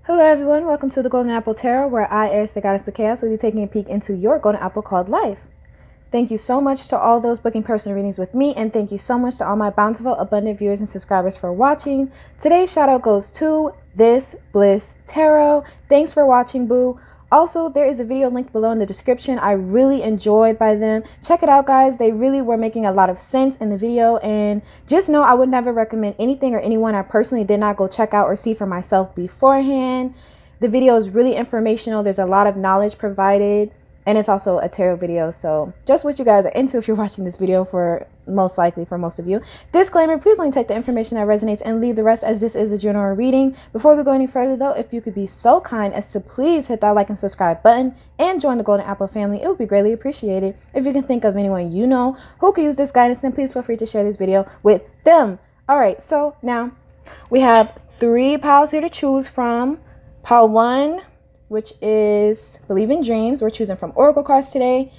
Hello everyone, welcome to the Golden Apple Tarot, where I, Eris, the goddess of chaos, will be taking a peek into your golden apple called life. Thank you so much to all those booking personal readings with me, and thank you so much to all my bountiful, abundant viewers and subscribers for watching. Today's shout out goes to This Bliss Tarot. Thanks for watching, boo. Also, there is a video linked below in the description. I really enjoyed by them. Check it out, guys. They really were making a lot of sense in the video, and just know I would never recommend anything or anyone I personally did not go check out or see for myself beforehand. The video is really informational. There's a lot of knowledge provided, and it's also a tarot video, so just what you guys are into if you're watching this video, for most likely for most of you. Disclaimer, please only take the information that resonates and leave the rest, as this is a general reading. Before we go any further though, if you could be so kind as to please hit that like and subscribe button and join the Golden Apple family, it would be greatly appreciated. If you can think of anyone you know who could use this guidance, then please feel free to share this video with them. Alright, so now we have 3 piles here to choose from. Pile 1, which is Believe in Dreams. We're choosing from oracle cards today.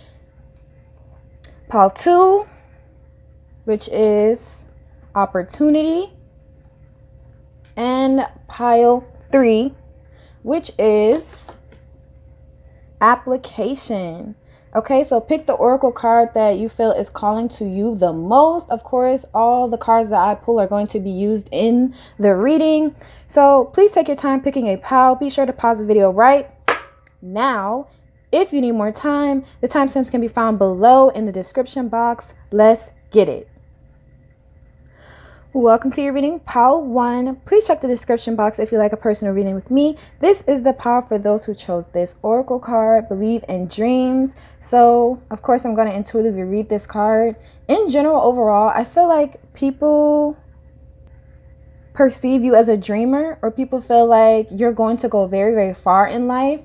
Pile 2, which is Opportunity. And pile 3, which is Application. Okay, so pick the oracle card that you feel is calling to you the most. Of course, all the cards that I pull are going to be used in the reading. So please take your time picking a pile. Be sure to pause the video right now. If you need more time, the timestamps can be found below in the description box. Let's get it. Welcome to your reading, pile 1. Please check the description box if you like a personal reading with me. This is the pile for those who chose this oracle card, Believe in Dreams. So, of course, I'm going to intuitively read this card. In general, overall, I feel like people perceive you as a dreamer, or people feel like you're going to go very, very far in life.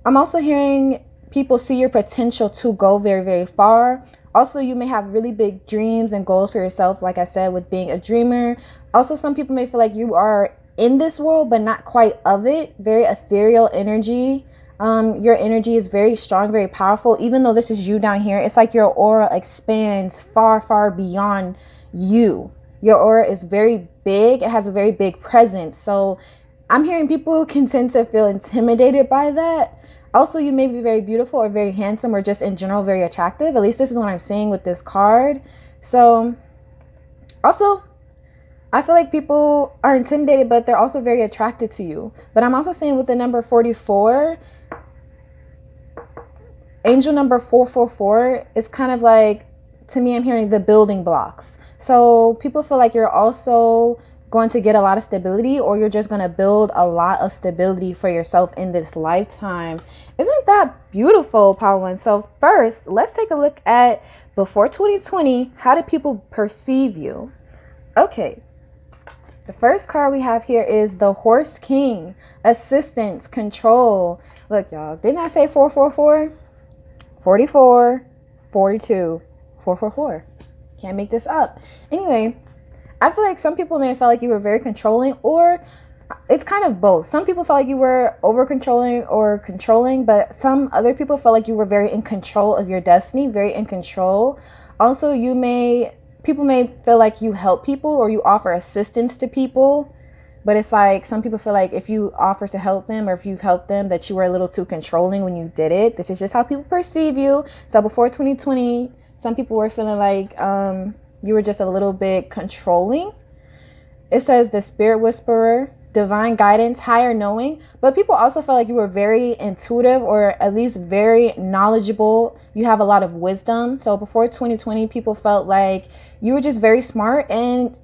I'm also hearing people see your potential to go very, very far. Also, you may have really big dreams and goals for yourself, like I said, with being a dreamer. Also, some people may feel like you are in this world, but not quite of it. Very ethereal energy. Your energy is very strong, very powerful. Even though this is you down here, it's like your aura expands far, far beyond you. Your aura is very big. It has a very big presence. So I'm hearing people can tend to feel intimidated by that. Also, you may be very beautiful or very handsome, or just in general very attractive. At least this is what I'm seeing with this card. So also, I feel like people are intimidated, but they're also very attracted to you. But I'm also saying with the number 44, angel number 444 is kind of like, to me, I'm hearing the building blocks. So people feel like you're also going to get a lot of stability, or you're just going to build a lot of stability for yourself in this lifetime. Isn't that beautiful, pile 1? So first, let's take a look at before 2020. How did people perceive you? Okay, the first card we have here is the Horse King. Assistance, control. Look, y'all, didn't I say 444? 44, 42, 444. Can't make this up. Anyway, I feel like some people may have felt like you were very controlling, or it's kind of both. Some people felt like you were over controlling or controlling, but some other people felt like you were very in control of your destiny, very in control. Also, people may feel like you help people, or you offer assistance to people, but it's like some people feel like if you offer to help them, or if you've helped them, that you were a little too controlling when you did it. This is just how people perceive you. So before 2020, some people were feeling like you were just a little bit controlling. It says the Spirit Whisperer, divine guidance, higher knowing. But people also felt like you were very intuitive, or at least very knowledgeable. You have a lot of wisdom. So before 2020, people felt like you were just very smart. And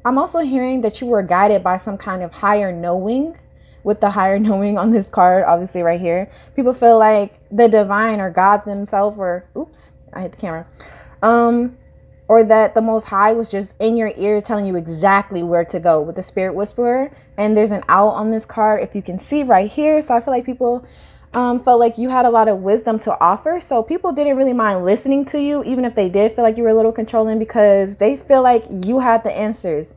I'm also hearing that you were guided by some kind of higher knowing, with the higher knowing on this card, obviously right here. People feel like the divine, or God themselves, or oops, I hit the camera. Or that the Most High was just in your ear telling you exactly where to go with the Spirit Whisperer. And there's an owl on this card, if you can see right here. So I feel like people felt like you had a lot of wisdom to offer. So people didn't really mind listening to you, even if they did feel like you were a little controlling, because they feel like you had the answers.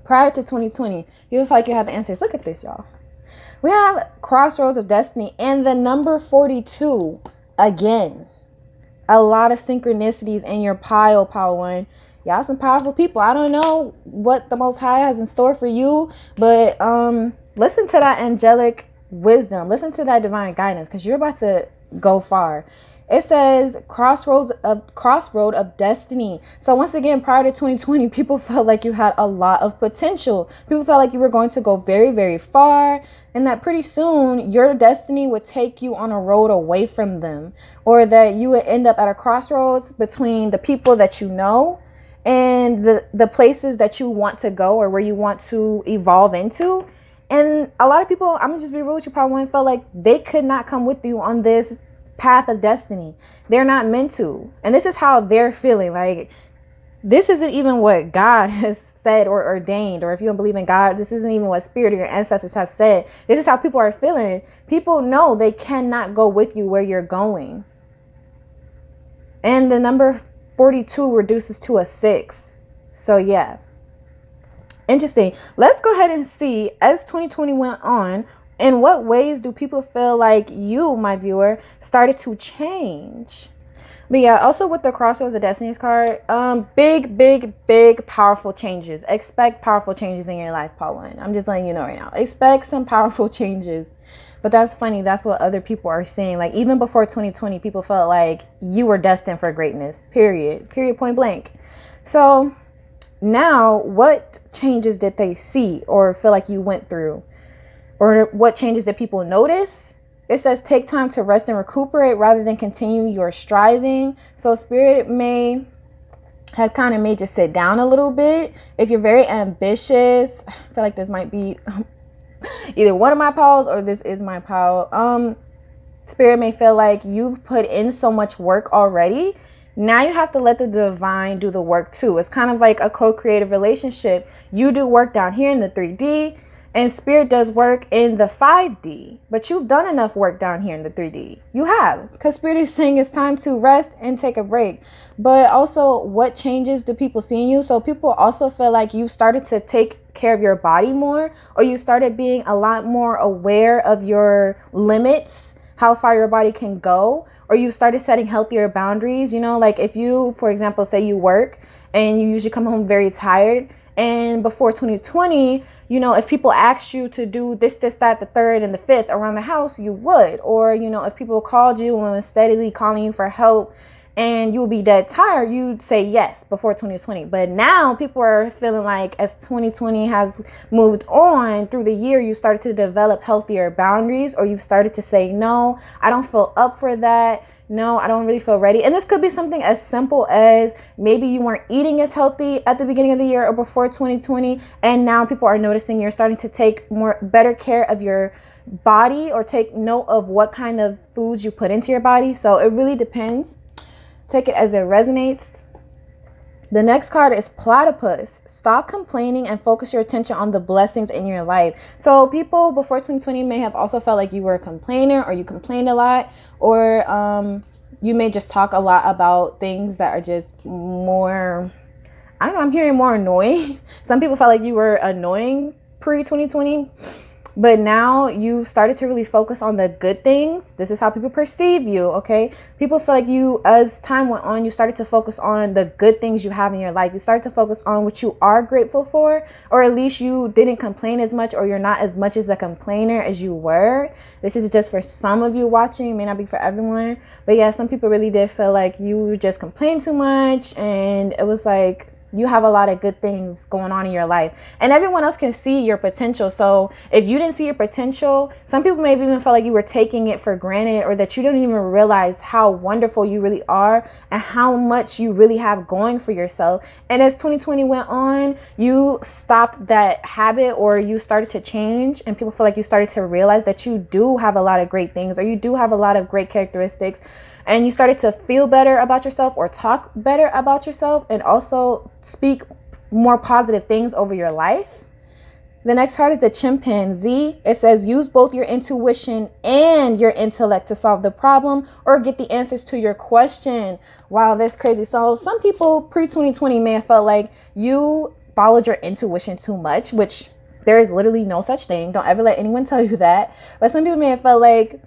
Prior to 2020, you feel like you had the answers. Look at this, y'all. We have Crossroads of Destiny and the number 42 again. A lot of synchronicities in your pile 1. Y'all some powerful people. I don't know what the Most High has in store for you, but listen to that angelic wisdom. Listen to that divine guidance, because you're about to go far. It says crossroad of destiny. So once again, prior to 2020, people felt like you had a lot of potential. People felt like you were going to go very, very far, and that pretty soon your destiny would take you on a road away from them, or that you would end up at a crossroads between the people that you know and the places that you want to go, or where you want to evolve into. And a lot of people, I'm gonna just be real with you, probably felt like they could not come with you on this path of destiny. They're not meant to. And this is how they're feeling. Like, this isn't even what God has said or ordained. Or if you don't believe in God, this isn't even what spirit or your ancestors have said. This is how people are feeling. People know they cannot go with you where you're going. And the number 42 reduces to a 6. So yeah. Interesting. Let's go ahead and see, as 2020 went on, in what ways do people feel like you, my viewer, started to change? But yeah, also with the Crossroads of Destiny's card, big, powerful changes. Expect powerful changes in your life, Paul 1. I'm just letting you know right now. Expect some powerful changes. But that's funny. That's what other people are saying. Like, even before 2020, people felt like you were destined for greatness. Period, point blank. So now, what changes did they see or feel like you went through? Or what changes did people notice? It says take time to rest and recuperate rather than continue your striving. So spirit may have kind of made you sit down a little bit. If you're very ambitious, I feel like this might be either one of my pals or this is my pal. Spirit may feel like you've put in so much work already. Now you have to let the divine do the work too. It's kind of like a co-creative relationship. You do work down here in the 3D. And spirit does work in the 5D, but you've done enough work down here in the 3D. You have, because spirit is saying it's time to rest and take a break. But also, what changes do people see in you? So people also feel like you started to take care of your body more, or you started being a lot more aware of your limits, how far your body can go, or you started setting healthier boundaries. You know, like if you, for example, say you work and you usually come home very tired, and before 2020, you know, if people asked you to do this, that, the third, and the fifth around the house, you would. Or, you know, if people called you and was steadily calling you for help and you would be dead tired, you'd say yes before 2020. But now people are feeling like as 2020 has moved on through the year, you started to develop healthier boundaries, or you've started to say, no, I don't feel up for that. No, I don't really feel ready. And this could be something as simple as maybe you weren't eating as healthy at the beginning of the year or before 2020. And now people are noticing you're starting to take better care of your body, or take note of what kind of foods you put into your body. So it really depends. Take it as it resonates. The next card is Platypus. Stop complaining and focus your attention on the blessings in your life. So people before 2020 may have also felt like you were a complainer, or you complained a lot, or you may just talk a lot about things that are just more, I don't know, I'm hearing more annoying. Some people felt like you were annoying pre-2020. But now you started to really focus on the good things. This is how people perceive you, okay? People feel like you, as time went on, you started to focus on the good things you have in your life. You started to focus on what you are grateful for, or at least you didn't complain as much, or you're not as much as a complainer as you were. This is just for some of you watching. It may not be for everyone. But yeah, some people really did feel like you just complained too much, and it was like, you have a lot of good things going on in your life, and everyone else can see your potential. So if you didn't see your potential, some people may have even felt like you were taking it for granted, or that you didn't even realize how wonderful you really are and how much you really have going for yourself. And as 2020 went on, you stopped that habit, or you started to change, and people feel like you started to realize that you do have a lot of great things, or you do have a lot of great characteristics. And you started to feel better about yourself, or talk better about yourself, and also speak more positive things over your life. The next card is the Chimpanzee. It says use both your intuition and your intellect to solve the problem or get the answers to your question. Wow, that's crazy. So some people pre-2020 may have felt like you followed your intuition too much, which there is literally no such thing. Don't ever let anyone tell you that. But some people may have felt like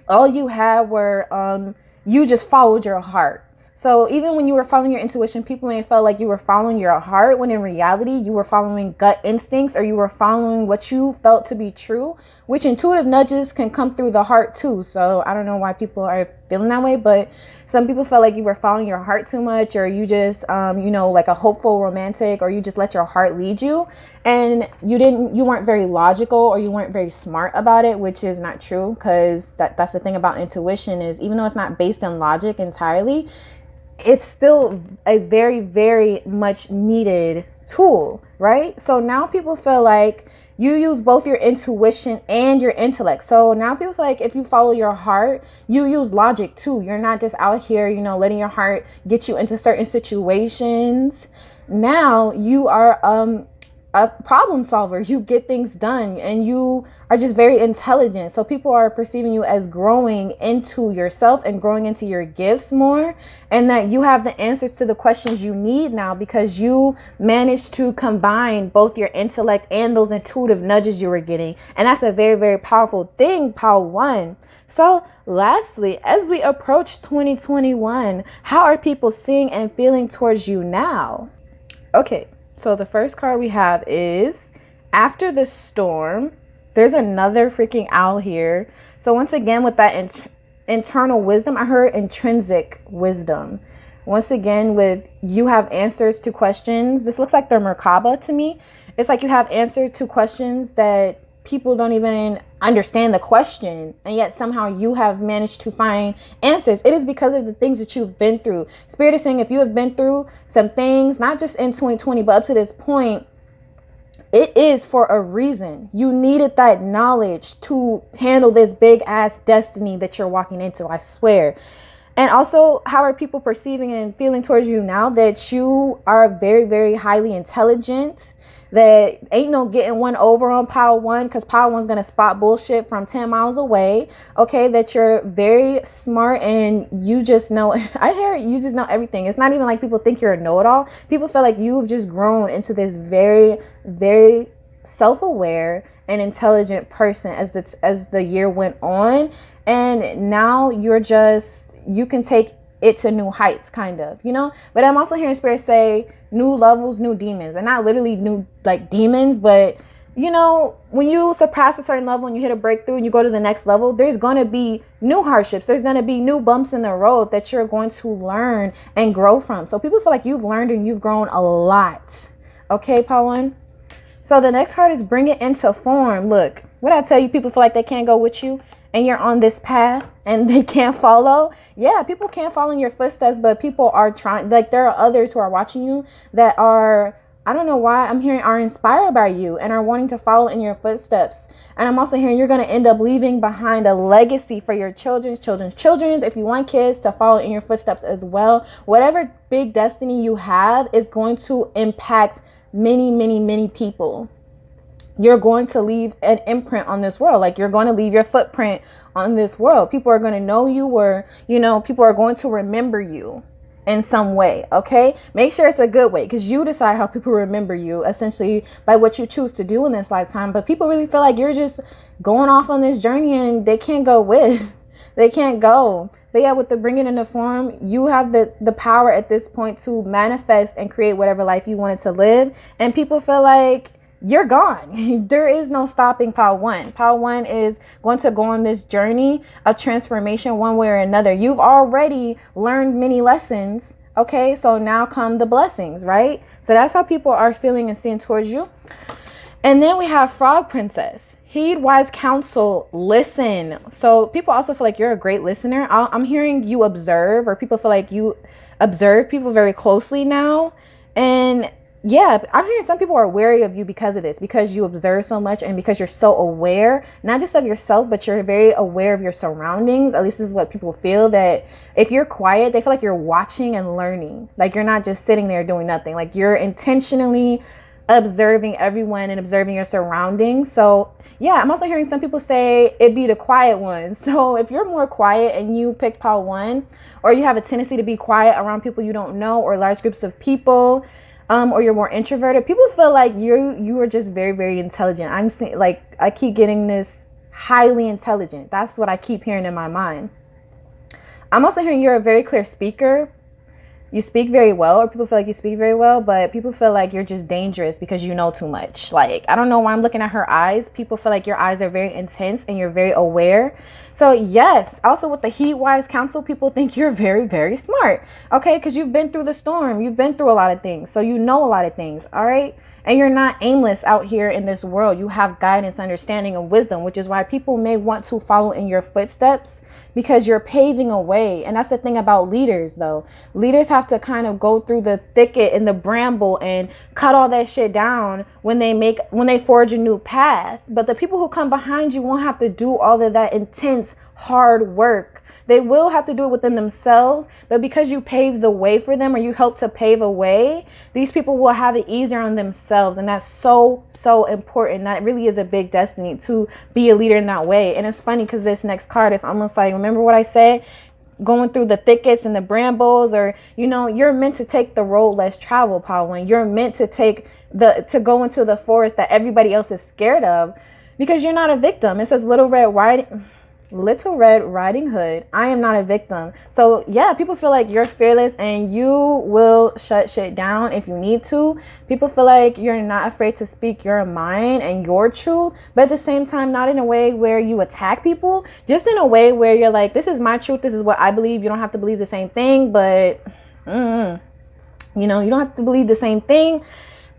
all you had were you just followed your heart. So even when you were following your intuition, people may have felt like you were following your heart, when in reality you were following gut instincts, or you were following what you felt to be true, which intuitive nudges can come through the heart too. So I don't know why people are feeling that way, but some people felt like you were following your heart too much, or you just, like a hopeful romantic, or you just let your heart lead you, and you weren't very logical, or you weren't very smart about it, which is not true, because that's the thing about intuition, is even though it's not based on logic entirely, it's still a very, very much needed tool, right? So now people feel like you use both your intuition and your intellect. So now people feel like if you follow your heart, you use logic too. You're not just out here, letting your heart get you into certain situations. Now you are a problem solver. You get things done, and you are just very intelligent. So people are perceiving you as growing into yourself and growing into your gifts more, and that you have the answers to the questions you need now, because you managed to combine both your intellect and those intuitive nudges you were getting. And that's a very, very powerful thing, Power One. So lastly, as we approach 2021, how are people seeing and feeling towards you now? Okay. So the first card we have is After the Storm. There's another freaking owl here. So once again, with that internal wisdom, I heard intrinsic wisdom. Once again, with you have answers to questions. This looks like the Merkaba to me. It's like you have answers to questions that people don't even understand the question, and yet somehow you have managed to find answers. It is because of the things that you've been through. Spirit is saying if you have been through some things, not just in 2020, but up to this point, it is for a reason. You needed that knowledge to handle this big ass destiny that you're walking into, I swear. And also, how are people perceiving and feeling towards you now? That you are very, very highly intelligent. That ain't no getting one over on Power One, because Power One's gonna spot bullshit from 10 miles away. Okay, that you're very smart, and you just know, I hear it, you just know everything. It's not even like people think you're a know-it-all. People feel like you've just grown into this very, very self-aware and intelligent person as the year went on, and now you can take it to new heights, kind of, but I'm also hearing Spirit say new levels, new demons, and not literally new like demons, but when you surpass a certain level and you hit a breakthrough and you go to the next level, there's going to be new hardships. There's going to be new bumps in the road that you're going to learn and grow from. So people feel like you've learned and you've grown a lot. Okay, Power One. So the next card is Bring It Into Form. Look, what I tell you, people feel like they can't go with you, and you're on this path and they can't follow. Yeah, people can't follow in your footsteps, but people are trying. Like, there are others who are watching you that are, I don't know why I'm hearing, are inspired by you and are wanting to follow in your footsteps. And I'm also hearing you're going to end up leaving behind a legacy for your children's children. If you want kids to follow in your footsteps as well, whatever big destiny you have is going to impact many, many, many people. You're going to leave an imprint on this world. Like, you're going to leave your footprint on this world. People are going to know you, or, people are going to remember you in some way. Okay. Make sure it's a good way, because you decide how people remember you, essentially by what you choose to do in this lifetime. But people really feel like you're just going off on this journey and they can't go with. They can't go. But yeah, with the Bring It Into Form, you have the power at this point to manifest and create whatever life you wanted to live. And people feel like you're gone. There is no stopping Power One. Power One is going to go on this journey of transformation one way or another. You've already learned many lessons. Okay, so now come the blessings, right? So that's how people are feeling and seeing towards you. And then we have Frog Princess. Heed wise counsel, listen. So people also feel like you're a great listener. I'm hearing you observe, or people feel like you observe people very closely now. And yeah, I'm hearing some people are wary of you because of this, because you observe so much and because you're so aware, not just of yourself, but you're very aware of your surroundings. At least this is what people feel, that if you're quiet, they feel like you're watching and learning. Like, you're not just sitting there doing nothing. Like, you're intentionally observing everyone and observing your surroundings. So yeah, I'm also hearing some people say it be the quiet ones. So if you're more quiet and you pick Power One, or you have a tendency to be quiet around people you don't know, or large groups of people, or you're more introverted, people feel like you are just very, very intelligent. I'm seeing, like, I keep getting this highly intelligent. That's what I keep hearing in my mind. I'm also hearing you're a very clear speaker. you speak very well, or people feel like you speak very well, but people feel like you're just dangerous because you know too much. Like, I don't know why I'm looking at her eyes. People feel like your eyes are very intense and you're very aware. So yes, also with the heat wise council, people think you're very, very smart. Okay, because you've been through the storm. You've been through a lot of things. So you know a lot of things. All right. And you're not aimless out here in this world. You have guidance, understanding, and wisdom, which is why people may want to follow in your footsteps, because you're paving a way. And that's the thing about leaders, though. Leaders have to kind of go through the thicket and the bramble and cut all that shit down when they forge a new path. But the people who come behind you won't have to do all of that intense, hard work. They will have to do it within themselves, but because you pave the way for them, or you help to pave a way, these people will have it easier on themselves. And that's so, so important. That really is a big destiny, to be a leader in that way. And it's funny because this next card is almost like, remember what I said? Going through the thickets and the brambles, or, you know, you're meant to take the road less traveled, Paul. You're meant to to go into the forest that everybody else is scared of, because you're not a victim. It says Little Red Riding Hood. I am not a victim. So yeah, people feel like you're fearless and you will shut shit down if you need to. People feel like you're not afraid to speak your mind and your truth, but at the same time, not in a way where you attack people, just in a way where you're like, this is my truth. This is what I believe. You don't have to believe the same thing, but you know, you don't have to believe the same thing,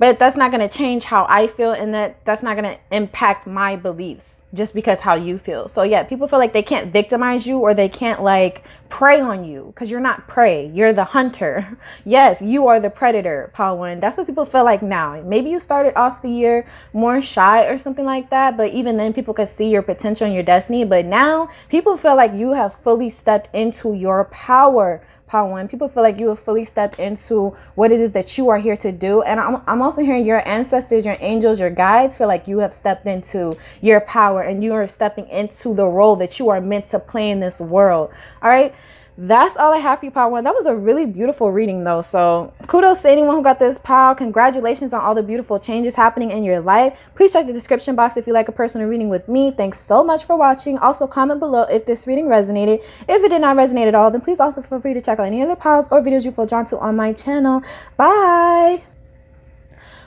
but that's not going to change how I feel, and that's not going to impact my beliefs just because how you feel. So yeah, people feel like they can't victimize you, or they can't like prey on you, because you're not prey. You're the hunter. Yes, you are the predator, Pawan. That's what people feel like now. Maybe you started off the year more shy or something like that, but even then people could see your potential and your destiny. But now people feel like you have fully stepped into your power, Pawan. People feel like you have fully stepped into what it is that you are here to do. And I'm also hearing your ancestors, your angels, your guides feel like you have stepped into your power, and you are stepping into the role that you are meant to play in this world. All right. That's all I have for you, Pile 1. That was a really beautiful reading, though. So kudos to anyone who got this, Pile. Congratulations on all the beautiful changes happening in your life. Please check the description box if you like a personal reading with me. Thanks so much for watching. Also, comment below if this reading resonated. If it did not resonate at all, then please also feel free to check out any other piles or videos you feel drawn to on my channel. Bye.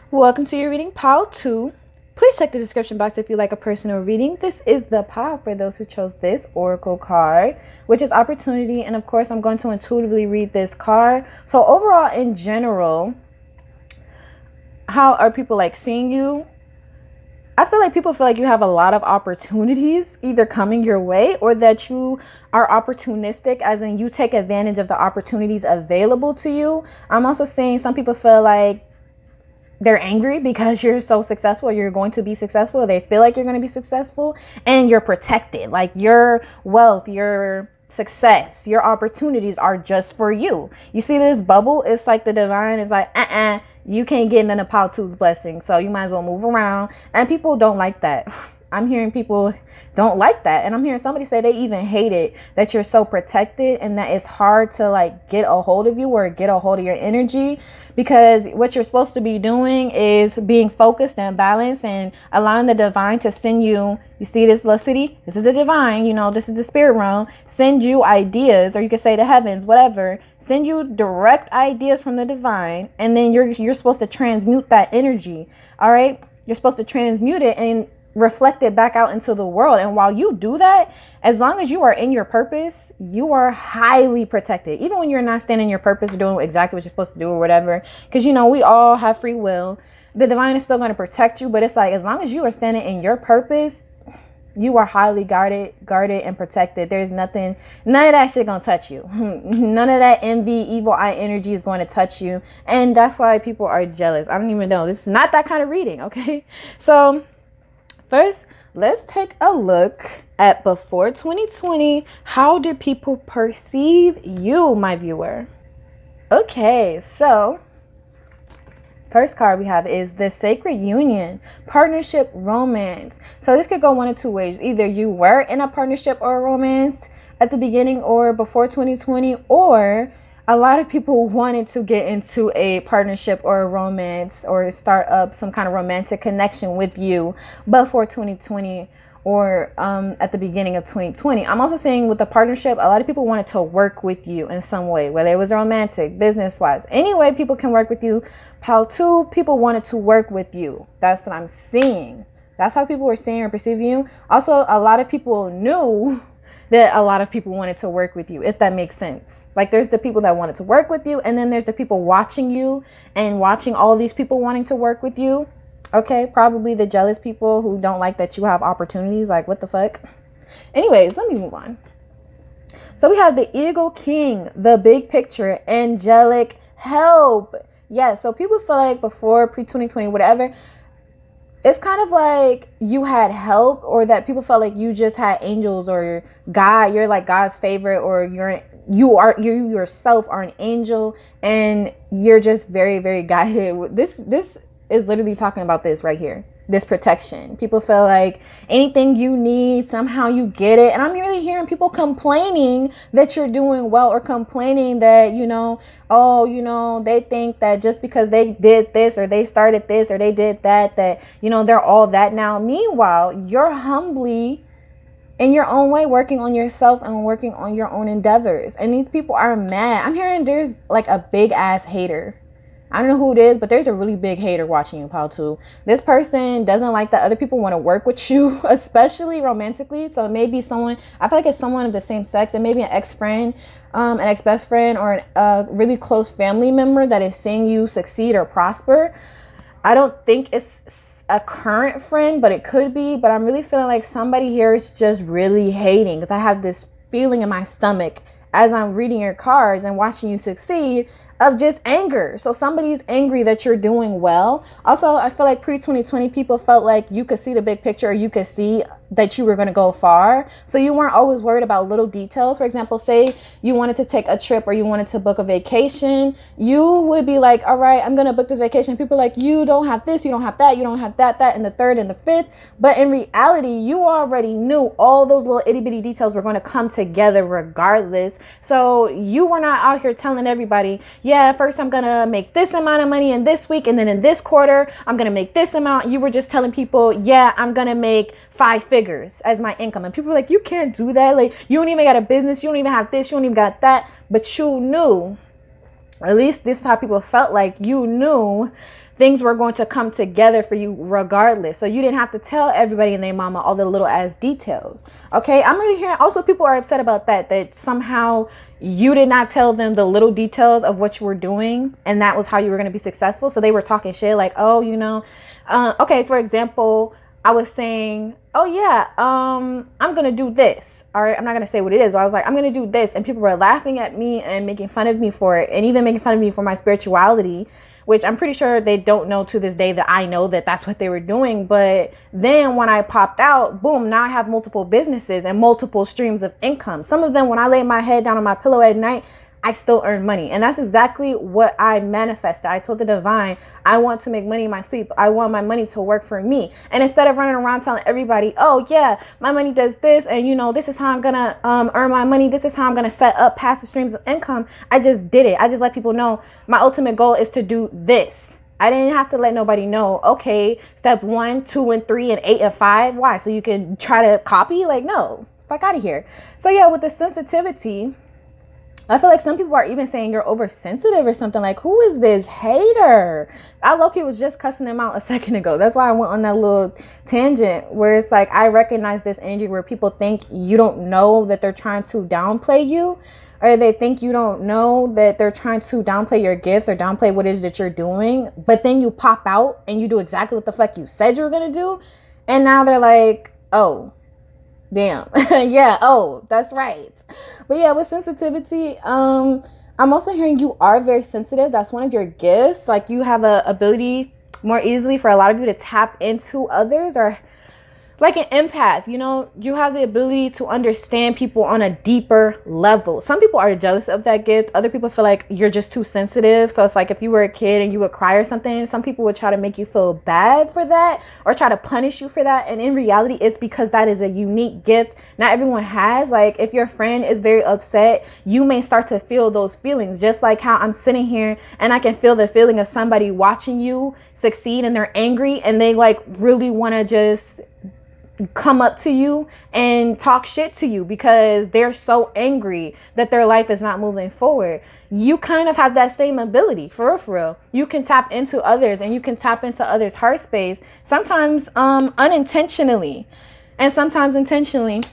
Welcome to your reading, Pile 2. Please check the description box if you like a personal reading. This is the pile for those who chose this oracle card, which is opportunity. And of course, I'm going to intuitively read this card. So overall, in general, how are people like seeing you? I feel like people feel like you have a lot of opportunities either coming your way, or that you are opportunistic, as in you take advantage of the opportunities available to you. I'm also seeing some people feel like they're angry because you're so successful, you're going to be successful, they feel like you're going to be successful, and you're protected. Like your wealth, your success, your opportunities are just for you. You see this bubble? It's like the divine is like, you can't get none of Pile 2's blessings, so you might as well move around. And people don't like that. I'm hearing people don't like that. And I'm hearing somebody say they even hate it, that you're so protected and that it's hard to like get a hold of you or get a hold of your energy, because what you're supposed to be doing is being focused and balanced and allowing the divine to send you. You see this little city? This is the divine, you know, this is the spirit realm. Send you ideas, or you could say the heavens, whatever. Send you direct ideas from the divine, and then you're supposed to transmute that energy. All right? You're supposed to transmute it and reflect it back out into the world. And while you do that, as long as you are in your purpose, you are highly protected. Even when you're not standing in your purpose, doing exactly what you're supposed to do or whatever, because, you know, we all have free will. The divine is still going to protect you, but it's like, as long as you are standing in your purpose, you are highly guarded and protected. There's nothing, none of that shit gonna touch you. None of that envy, evil eye energy is going to touch you. And that's why people are jealous. I don't even know. This is not that kind of reading, okay? So first, let's take a look at before 2020. How did people perceive you, my viewer? Okay, so first card we have is the Sacred Union, partnership, romance. So this could go one of two ways. Either you were in a partnership or a romance at the beginning or before 2020, or a lot of people wanted to get into a partnership or a romance or start up some kind of romantic connection with you before 2020. or at the beginning of 2020. I'm also saying with the partnership, a lot of people wanted to work with you in some way, whether it was romantic, business-wise. Any way people can work with you. Pile 2, people wanted to work with you. That's what I'm seeing. That's how people were seeing or perceiving you. Also, a lot of people knew that a lot of people wanted to work with you, if that makes sense. Like, there's the people that wanted to work with you, and then there's the people watching you and watching all these people wanting to work with you. Okay, probably the jealous people who don't like that you have opportunities. Like, what the fuck? Anyways, let me move on. So we have the Eagle King, the big picture, angelic help. Yeah, so people feel like before pre-2020, whatever, it's kind of like you had help, or that people felt like you just had angels, or God, you're like God's favorite, or you yourself are an angel, and you're just very, very guided. This is literally talking about this right here. This protection. People feel like anything you need, somehow you get it. And I'm really hearing people complaining that you're doing well, or complaining that, they think that just because they did this, or they started this, or they did that, they're all that now. Meanwhile, you're humbly in your own way working on yourself and working on your own endeavors. And these people are mad. I'm hearing there's like a big ass hater. I don't know who it is, but there's a really big hater watching you, pal, too. This person doesn't like that other people want to work with you, especially romantically. So it may be someone, I feel like it's someone of the same sex. It may be an ex-friend, an ex-best friend, or a really close family member that is seeing you succeed or prosper. I don't think it's a current friend, but it could be. But I'm really feeling like somebody here is just really hating, because I have this feeling in my stomach as I'm reading your cards and watching you succeed, of just anger. So somebody's angry that you're doing well. Also, I feel like pre-2020 people felt like you could see the big picture, or you could see that you were going to go far. So you weren't always worried about little details. For example, say you wanted to take a trip, or you wanted to book a vacation. You would be like, all right, I'm going to book this vacation. People are like, you don't have this, you don't have that, you don't have that, and the third and the fifth. But in reality, you already knew all those little itty bitty details were going to come together regardless. So you were not out here telling everybody, yeah, first I'm going to make this amount of money in this week, and then in this quarter, I'm going to make this amount. You were just telling people, yeah, I'm going to make 5 figures as my income. And people were like, you can't do that. Like, you don't even got a business. You don't even have this. You don't even got that. But you knew, at least this is how people felt, like you knew things were going to come together for you regardless. So you didn't have to tell everybody and their mama all the little ass details. Okay, I'm really hearing also people are upset about that somehow you did not tell them the little details of what you were doing, and that was how you were going to be successful. So they were talking shit like, oh, okay, for example, I was saying, oh yeah, I'm going to do this. All right. I'm not going to say what it is, but I was like, I'm going to do this. And people were laughing at me and making fun of me for it, and even making fun of me for my spirituality, which I'm pretty sure they don't know to this day that I know that that's what they were doing. But then when I popped out, boom, now I have multiple businesses and multiple streams of income. Some of them, when I lay my head down on my pillow at night, I still earn money. And that's exactly what I manifested. I told the divine, I want to make money in my sleep. I want my money to work for me. And instead of running around telling everybody, oh yeah, my money does this, and this is how I'm gonna earn my money, this is how I'm gonna set up passive streams of income, I just did it. I just let people know my ultimate goal is to do this. I didn't have to let nobody know, okay, step 1, 2, and 3, and 8, and 5. Why? So you can try to copy? Like, no, fuck out of here. So yeah, with the sensitivity, I feel like some people are even saying you're oversensitive or something. Like, who is this hater? I low-key was just cussing them out a second ago. That's why I went on that little tangent where it's like, I recognize this energy where people think you don't know that they're trying to downplay you, or they think you don't know that they're trying to downplay your gifts or downplay what it is that you're doing. But then you pop out and you do exactly what the fuck you said you were going to do. And now they're like, oh, damn. Yeah. Oh, that's right. But yeah, with sensitivity, I'm also hearing you are very sensitive. That's one of your gifts. Like, you have a ability more easily for a lot of you to tap into others, or like an empath, you have the ability to understand people on a deeper level. Some people are jealous of that gift. Other people feel like you're just too sensitive. So it's like, if you were a kid and you would cry or something, some people would try to make you feel bad for that, or try to punish you for that. And in reality, it's because that is a unique gift not everyone has. Like, if your friend is very upset, you may start to feel those feelings, just like how I'm sitting here and I can feel the feeling of somebody watching you succeed and they're angry and they like really want to just come up to you and talk shit to you because they're so angry that their life is not moving forward. You kind of have that same ability, for real, for real. You can tap into others and you can tap into others' heart space, sometimes unintentionally and sometimes intentionally.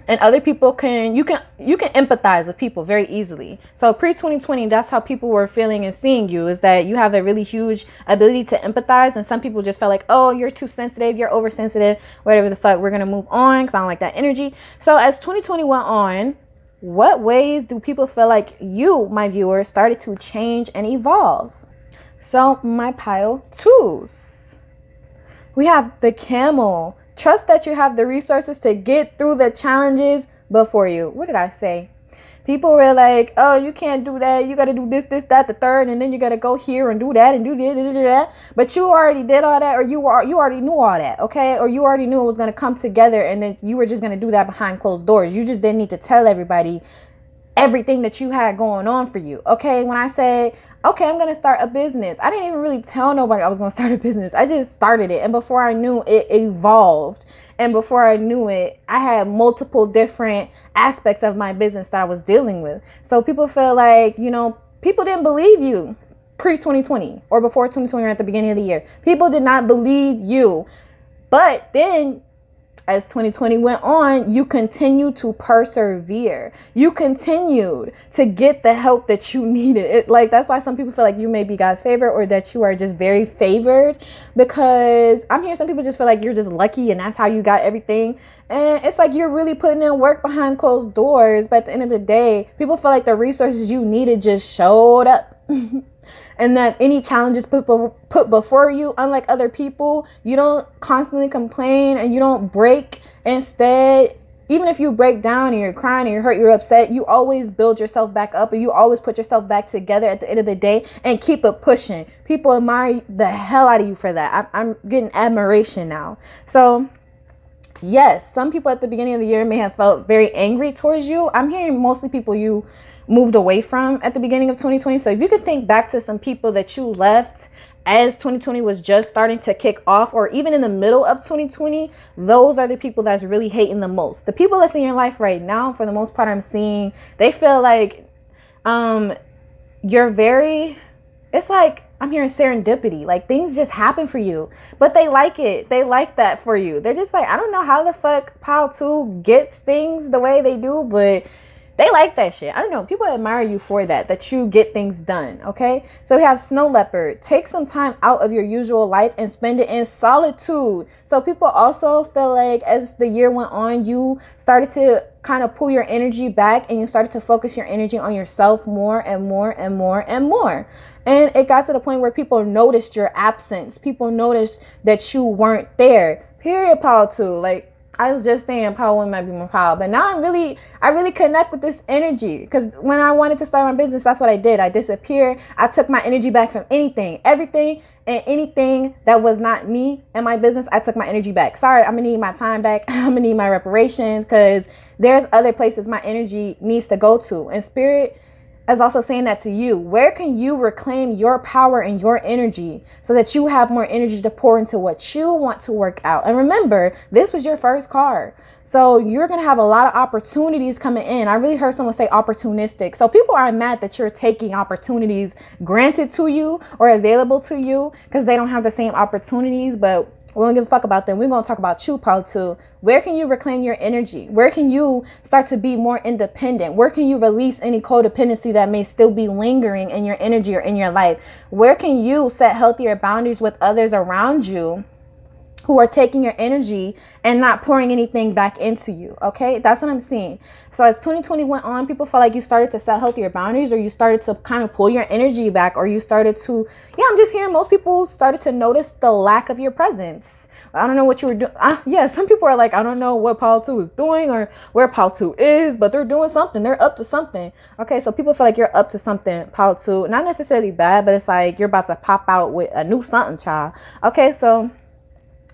And other people you can empathize with people very easily. So pre-2020, that's how people were feeling and seeing you, is that you have a really huge ability to empathize. And some people just felt like, oh, you're too sensitive, you're oversensitive, whatever the fuck, we're gonna move on because I don't like that energy. So as 2020 went on, what ways do people feel like you, my viewers, started to change and evolve? So my pile twos, we have the Camel. Trust that you have the resources to get through the challenges before you. What did I say? People were like, oh, you can't do that. You got to do this, that, the third. And then you got to go here and do that and do that. But you already did all that, or you already knew all that. Okay. Or you already knew it was going to come together. And then you were just going to do that behind closed doors. You just didn't need to tell everybody everything that you had going on for you. Okay. When I said, okay, I'm going to start a business, I didn't even really tell nobody I was going to start a business. I just started it. And before I knew it, evolved. And before I knew it, I had multiple different aspects of my business that I was dealing with. So people feel like, you know, people didn't believe you pre-2020 or before 2020 or at the beginning of the year. People did not believe you. But then as 2020 went on, you continued to persevere. You continued to get the help that you needed. That's why some people feel like you may be God's favorite, or that you are just very favored, because I'm hearing some people just feel like you're just lucky and that's how you got everything. And it's like you're really putting in work behind closed doors. But at the end of the day, people feel like the resources you needed just showed up. And that any challenges put before you, unlike other people, you don't constantly complain and you don't break. Instead, even if you break down and you're crying and you're hurt, you're upset, you always build yourself back up, and you always put yourself back together at the end of the day and keep it pushing. People admire the hell out of you for that. I'm getting admiration now. So yes, some people at the beginning of the year may have felt very angry towards you. I'm hearing mostly people you moved away from at the beginning of 2020. So if you could think back to some people that you left as 2020 was just starting to kick off, or even in the middle of 2020, those are the people that's really hating the most. The people that's in your life right now, for the most part, I'm seeing, they feel like you're very, it's like, I'm hearing serendipity, like things just happen for you, but they like it. They like that for you. They're just like, I don't know how the fuck Pile 2 gets things the way they do, but they like that shit. I don't know. People admire you for that you get things done. Okay. So we have Snow Leopard. Take some time out of your usual life and spend it in solitude. So people also feel like as the year went on, you started to kind of pull your energy back and you started to focus your energy on yourself more and more and more and more. And it got to the point where people noticed your absence. People noticed that you weren't there. Period, Pile 2. Like, I was just saying Power 1 might be my power, but now I really connect with this energy, because when I wanted to start my business, that's what I did. I disappeared. I took my energy back from everything and anything that was not me and my business. I took my energy back. Sorry, I'm gonna need my time back. I'm gonna need my reparations, because there's other places my energy needs to go to. And Spirit is also saying that to you. Where can you reclaim your power and your energy so that you have more energy to pour into what you want to work out? And remember, this was your first card. So you're going to have a lot of opportunities coming in. I really heard someone say opportunistic. So people are mad that you're taking opportunities granted to you or available to you because they don't have the same opportunities, but we don't give a fuck about them. We're going to talk about you, Part 2. Where can you reclaim your energy? Where can you start to be more independent? Where can you release any codependency that may still be lingering in your energy or in your life? Where can you set healthier boundaries with others around you who are taking your energy and not pouring anything back into you? Okay, that's what I'm seeing. So as 2020 went on, people felt like you started to set healthier boundaries, or you started to kind of pull your energy back, or you started to, I'm just hearing most people started to notice the lack of your presence. I don't know what you were doing. Some people are like, I don't know what Pile 2 is doing or where Pile 2 is, but they're doing something. They're up to something. Okay, so people feel like you're up to something, Pile 2. Not necessarily bad, but it's like you're about to pop out with a new something, child. Okay, so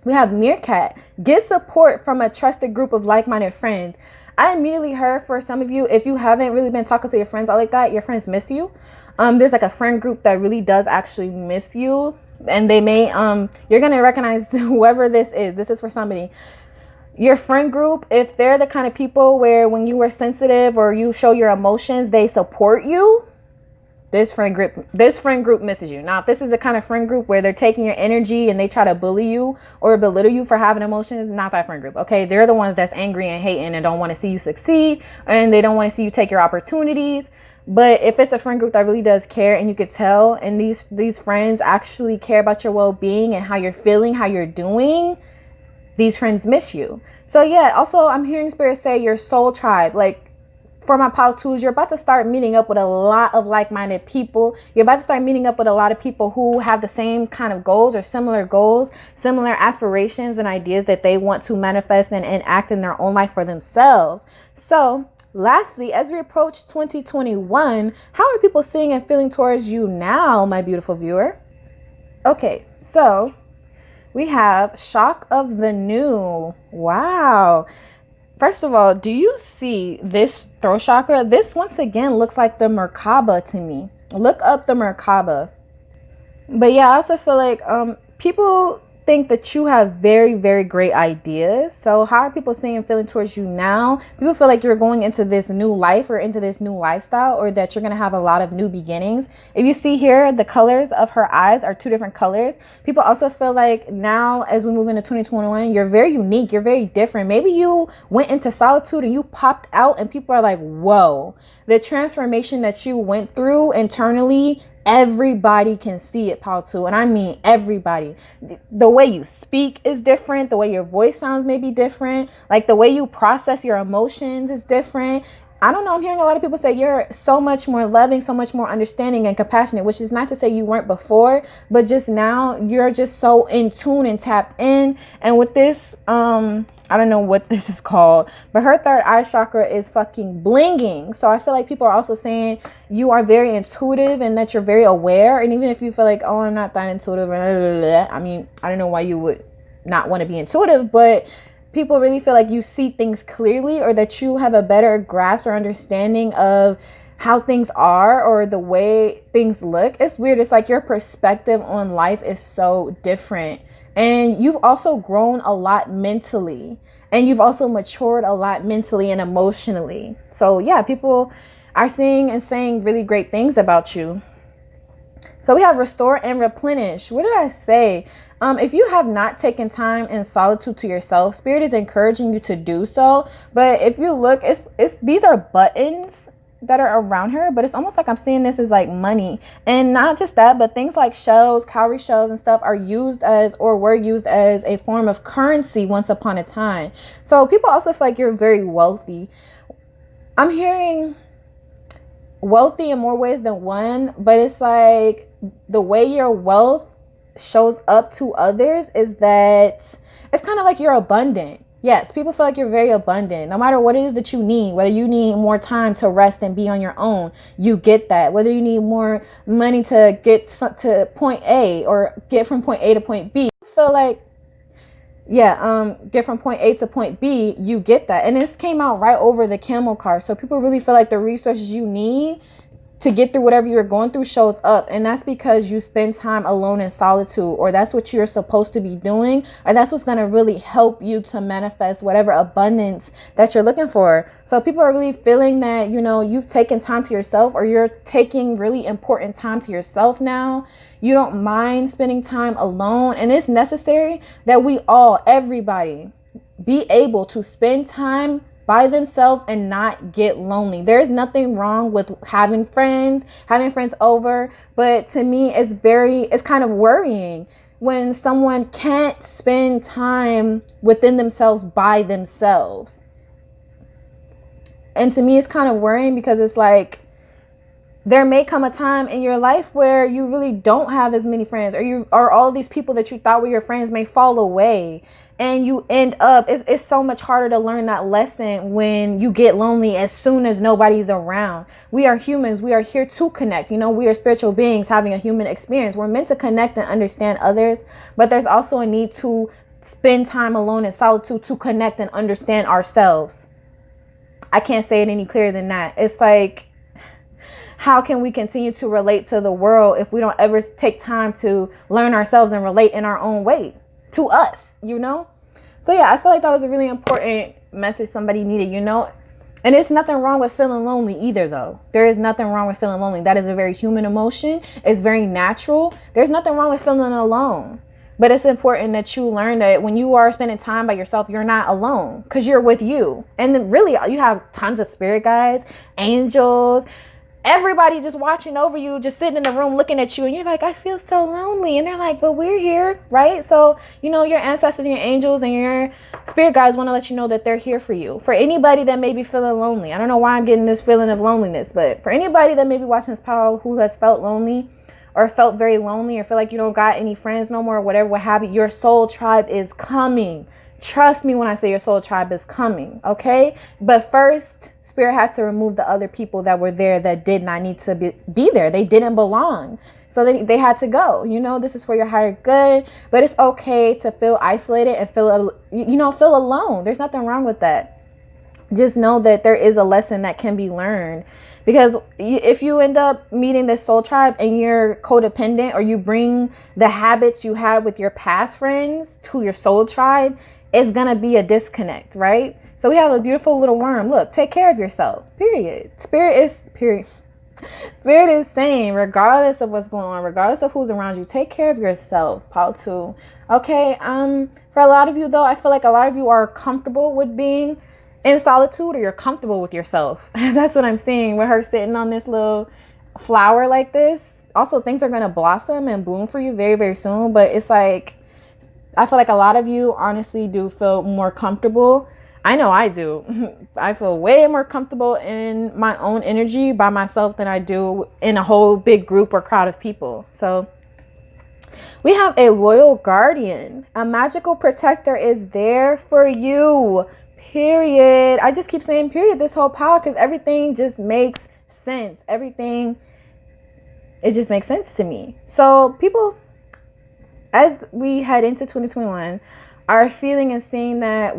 we have Meerkat. Get support from a trusted group of like-minded friends. I immediately heard, for some of you, if you haven't really been talking to your friends all like that, your friends miss you. There's like a friend group that really does actually miss you. And they may, you're going to recognize whoever this is. This is for somebody. Your friend group, if they're the kind of people where when you were sensitive or you show your emotions, they support you, this friend group misses you. Now, if this is the kind of friend group where they're taking your energy and they try to bully you or belittle you for having emotions, not that friend group. Okay, they're the ones that's angry and hating and don't want to see you succeed, and they don't want to see you take your opportunities. But if it's a friend group that really does care, and you could tell, and these friends actually care about your well-being and how you're feeling, how you're doing, these friends miss you. So yeah, also I'm hearing spirit say your soul tribe, like for my pile twos, you're about to start meeting up with a lot of like-minded people. You're about to start meeting up with a lot of people who have the same kind of goals, similar aspirations and ideas that they want to manifest and enact in their own life for themselves. So lastly, as we approach 2021, how are people seeing and feeling towards you now, my beautiful viewer? Okay, so we have shock of the new. Wow. First of all, do you see this throat chakra? This once again looks like the Merkaba to me. Look up the Merkaba. But yeah, I also feel like people think that you have very, very great ideas. So how are people seeing and feeling towards you now? People feel like you're going into this new life or into this new lifestyle, or that you're going to have a lot of new beginnings. If you see here, the colors of her eyes are 2 different colors. People also feel like now, as we move into 2021, you're very unique. You're very different. Maybe you went into solitude and you popped out and people are like, whoa, the transformation that you went through internally, everybody can see it, Paul, too. And I mean everybody. The way you speak is different. The way your voice sounds may be different. Like the way you process your emotions is different. I don't know. I'm hearing a lot of people say you're so much more loving, so much more understanding and compassionate, which is not to say you weren't before, but just now you're just so in tune and tapped in. And with this, I don't know what this is called, but her third eye chakra is fucking blinging. So I feel like people are also saying you are very intuitive and that you're very aware. And even if you feel like, oh, I'm not that intuitive, I mean, I don't know why you would not want to be intuitive, but people really feel like you see things clearly, or that you have a better grasp or understanding of how things are or the way things look. It's weird. It's like your perspective on life is so different. And you've also grown a lot mentally, and you've also matured a lot mentally and emotionally. So yeah, people are seeing and saying really great things about you. So we have restore and replenish. What did I say? If you have not taken time in solitude to yourself, Spirit is encouraging you to do so. But if you look, these are buttons that are around her, but it's almost like I'm seeing this as like money. And not just that, but things like shells, cowrie shells and stuff are used as, or were used as, a form of currency once upon a time. So people also feel like you're very wealthy. I'm hearing wealthy in more ways than one, but it's like the way your wealth shows up to others is that it's kind of like you're abundant. Yes, people feel like you're very abundant. No matter what it is that you need, whether you need more time to rest and be on your own, you get that. Whether you need more money to get to point A or get from point A to point B, I feel like, get from point A to point B, you get that. And this came out right over the camel card. So people really feel like the resources you need to get through whatever you're going through shows up. And that's because you spend time alone in solitude, or that's what you're supposed to be doing, or that's what's going to really help you to manifest whatever abundance that you're looking for. So people are really feeling that, you know, you've taken time to yourself, or you're taking really important time to yourself now. You don't mind spending time alone. And it's necessary that we all, everybody, be able to spend time by themselves and not get lonely. There's nothing wrong with having friends over, but to me it's kind of worrying when someone can't spend time within themselves by themselves. And to me it's kind of worrying, because it's like there may come a time in your life where you really don't have as many friends, or all these people that you thought were your friends may fall away. And you end up, it's so much harder to learn that lesson when you get lonely as soon as nobody's around. We are humans. We are here to connect. You know, we are spiritual beings having a human experience. We're meant to connect and understand others, but there's also a need to spend time alone in solitude to connect and understand ourselves. I can't say it any clearer than that. It's like, how can we continue to relate to the world if we don't ever take time to learn ourselves and relate in our own way to us, you know? So yeah, I feel like that was a really important message somebody needed, you know. And it's nothing wrong with feeling lonely either, though. There is nothing wrong with feeling lonely. That is a very human emotion. It's very natural. There's nothing wrong with feeling alone. But it's important that you learn that when you are spending time by yourself, you're not alone, because you're with you. And then really, you have tons of spirit guides, angels, everybody just watching over you, just sitting in the room looking at you. And you're like, I feel so lonely. And they're like, but we're here, right? So, you know, your ancestors and your angels and your spirit guides want to let you know that they're here for you. For anybody that may be feeling lonely. I don't know why I'm getting this feeling of loneliness, but for anybody that may be watching this power who has felt lonely, or felt very lonely, or feel like you don't got any friends no more, or whatever, what have you, your soul tribe is coming. Trust me when I say your soul tribe is coming, okay? But first, Spirit had to remove the other people that were there that did not need to be there. They didn't belong. So they had to go. You know, this is for your higher good. But it's okay to feel isolated and feel alone. There's nothing wrong with that. Just know that there is a lesson that can be learned. Because if you end up meeting this soul tribe and you're codependent, or you bring the habits you had with your past friends to your soul tribe, it's going to be a disconnect, right? So we have a beautiful little worm. Look, take care of yourself, period. Spirit is saying, regardless of what's going on, regardless of who's around you, take care of yourself, Pile 2. Okay, for a lot of you, though, I feel like a lot of you are comfortable with being in solitude, or you're comfortable with yourself. That's what I'm seeing with her sitting on this little flower like this. Also, things are going to blossom and bloom for you very, very soon. But it's like, I feel like a lot of you honestly do feel more comfortable. I know I do. I feel way more comfortable in my own energy by myself than I do in a whole big group or crowd of people. So we have a loyal guardian. A magical protector is there for you. Period. I just keep saying period this whole power, because everything just makes sense. It just makes sense to me. So people, as we head into 2021, are feeling and seeing that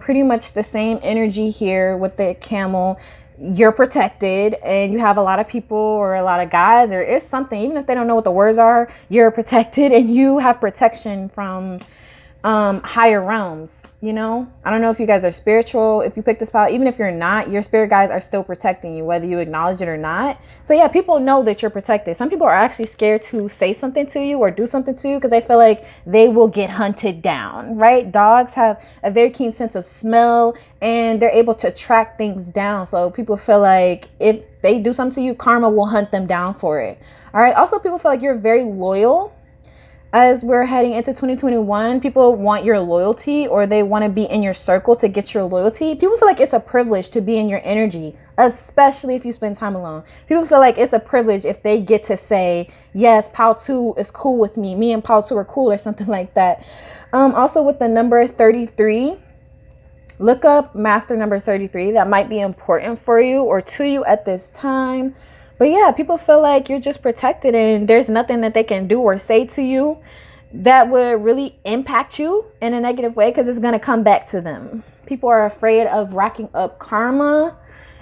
pretty much the same energy here with the camel. You're protected, and you have a lot of people or a lot of guys, or it's something, even if they don't know what the words are, you're protected, and you have protection from higher realms. You know, I don't know if you guys are spiritual. If you pick this power, even if you're not, your spirit guides are still protecting you, whether you acknowledge it or not. So yeah, people know that you're protected. Some people are actually scared to say something to you or do something to you, because they feel like they will get hunted down, right? Dogs have a very keen sense of smell, and they're able to track things down. So people feel like if they do something to you, karma will hunt them down for it. All right. Also, people feel like you're very loyal. As we're heading into 2021, people want your loyalty, or they want to be in your circle to get your loyalty. People feel like it's a privilege to be in your energy, especially if you spend time alone. People feel like it's a privilege if they get to say, yes, Pile 2 is cool with me. Me and Pile 2 are cool, or something like that. Also with the number 33, look up master number 33. That might be important for you or to you at this time. But yeah, people feel like you're just protected, and there's nothing that they can do or say to you that would really impact you in a negative way, because it's going to come back to them. People are afraid of racking up karma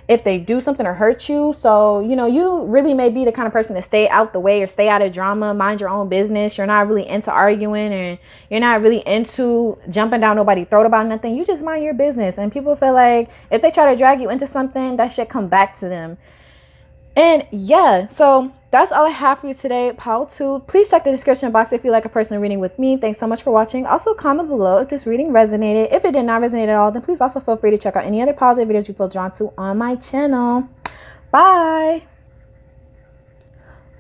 if they do something or hurt you. So, you know, you really may be the kind of person to stay out the way or stay out of drama, mind your own business. You're not really into arguing, and you're not really into jumping down nobody's throat about nothing. You just mind your business. And people feel like if they try to drag you into something, that shit come back to them. And yeah, so that's all I have for you today, Pile 2. Please check the description box if you like a personal reading with me. Thanks so much for watching. Also, comment below if this reading resonated. If it did not resonate at all, then please also feel free to check out any other positive videos you feel drawn to on my channel. Bye.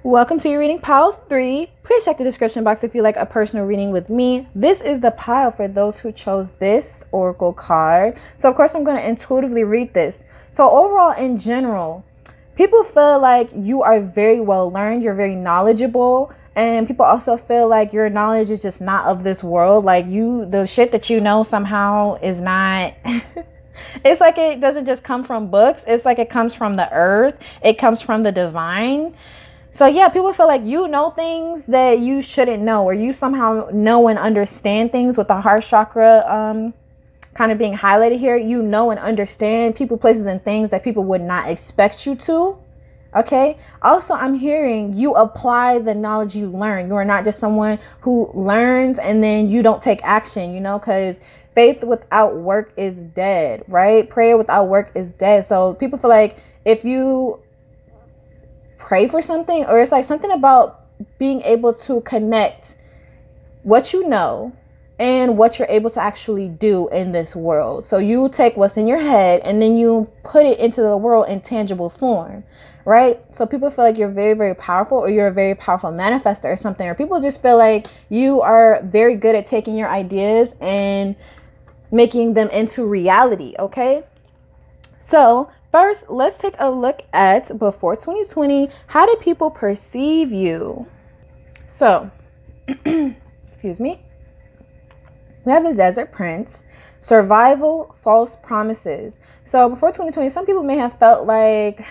Welcome to your reading, Pile 3. Please check the description box if you like a personal reading with me. This is the pile for those who chose this oracle card. So, of course, I'm going to intuitively read this. So, overall, in general, people feel like you are very well learned. You're very knowledgeable. And people also feel like your knowledge is just not of this world. Like the shit that you know somehow is not... It's like it doesn't just come from books. It's like it comes from the earth. It comes from the divine. So yeah, people feel like you know things that you shouldn't know. Or you somehow know and understand things with the heart chakra kind of being highlighted here. You know and understand people, places, and things that people would not expect you to. Okay. Also, I'm hearing you apply the knowledge you learn. You are not just someone who learns and then you don't take action, you know, because faith without work is dead, right? Prayer without work is dead. So people feel like if you pray for something, or it's like something about being able to connect what you know and what you're able to actually do in this world. So you take what's in your head and then you put it into the world in tangible form, right? So people feel like you're very, very powerful, or you're a very powerful manifester or something, or people just feel like you are very good at taking your ideas and making them into reality, okay? So first, let's take a look at before 2020. How did people perceive you? So, excuse me. We have the Desert Prince, survival, false promises. So before 2020, some people may have felt like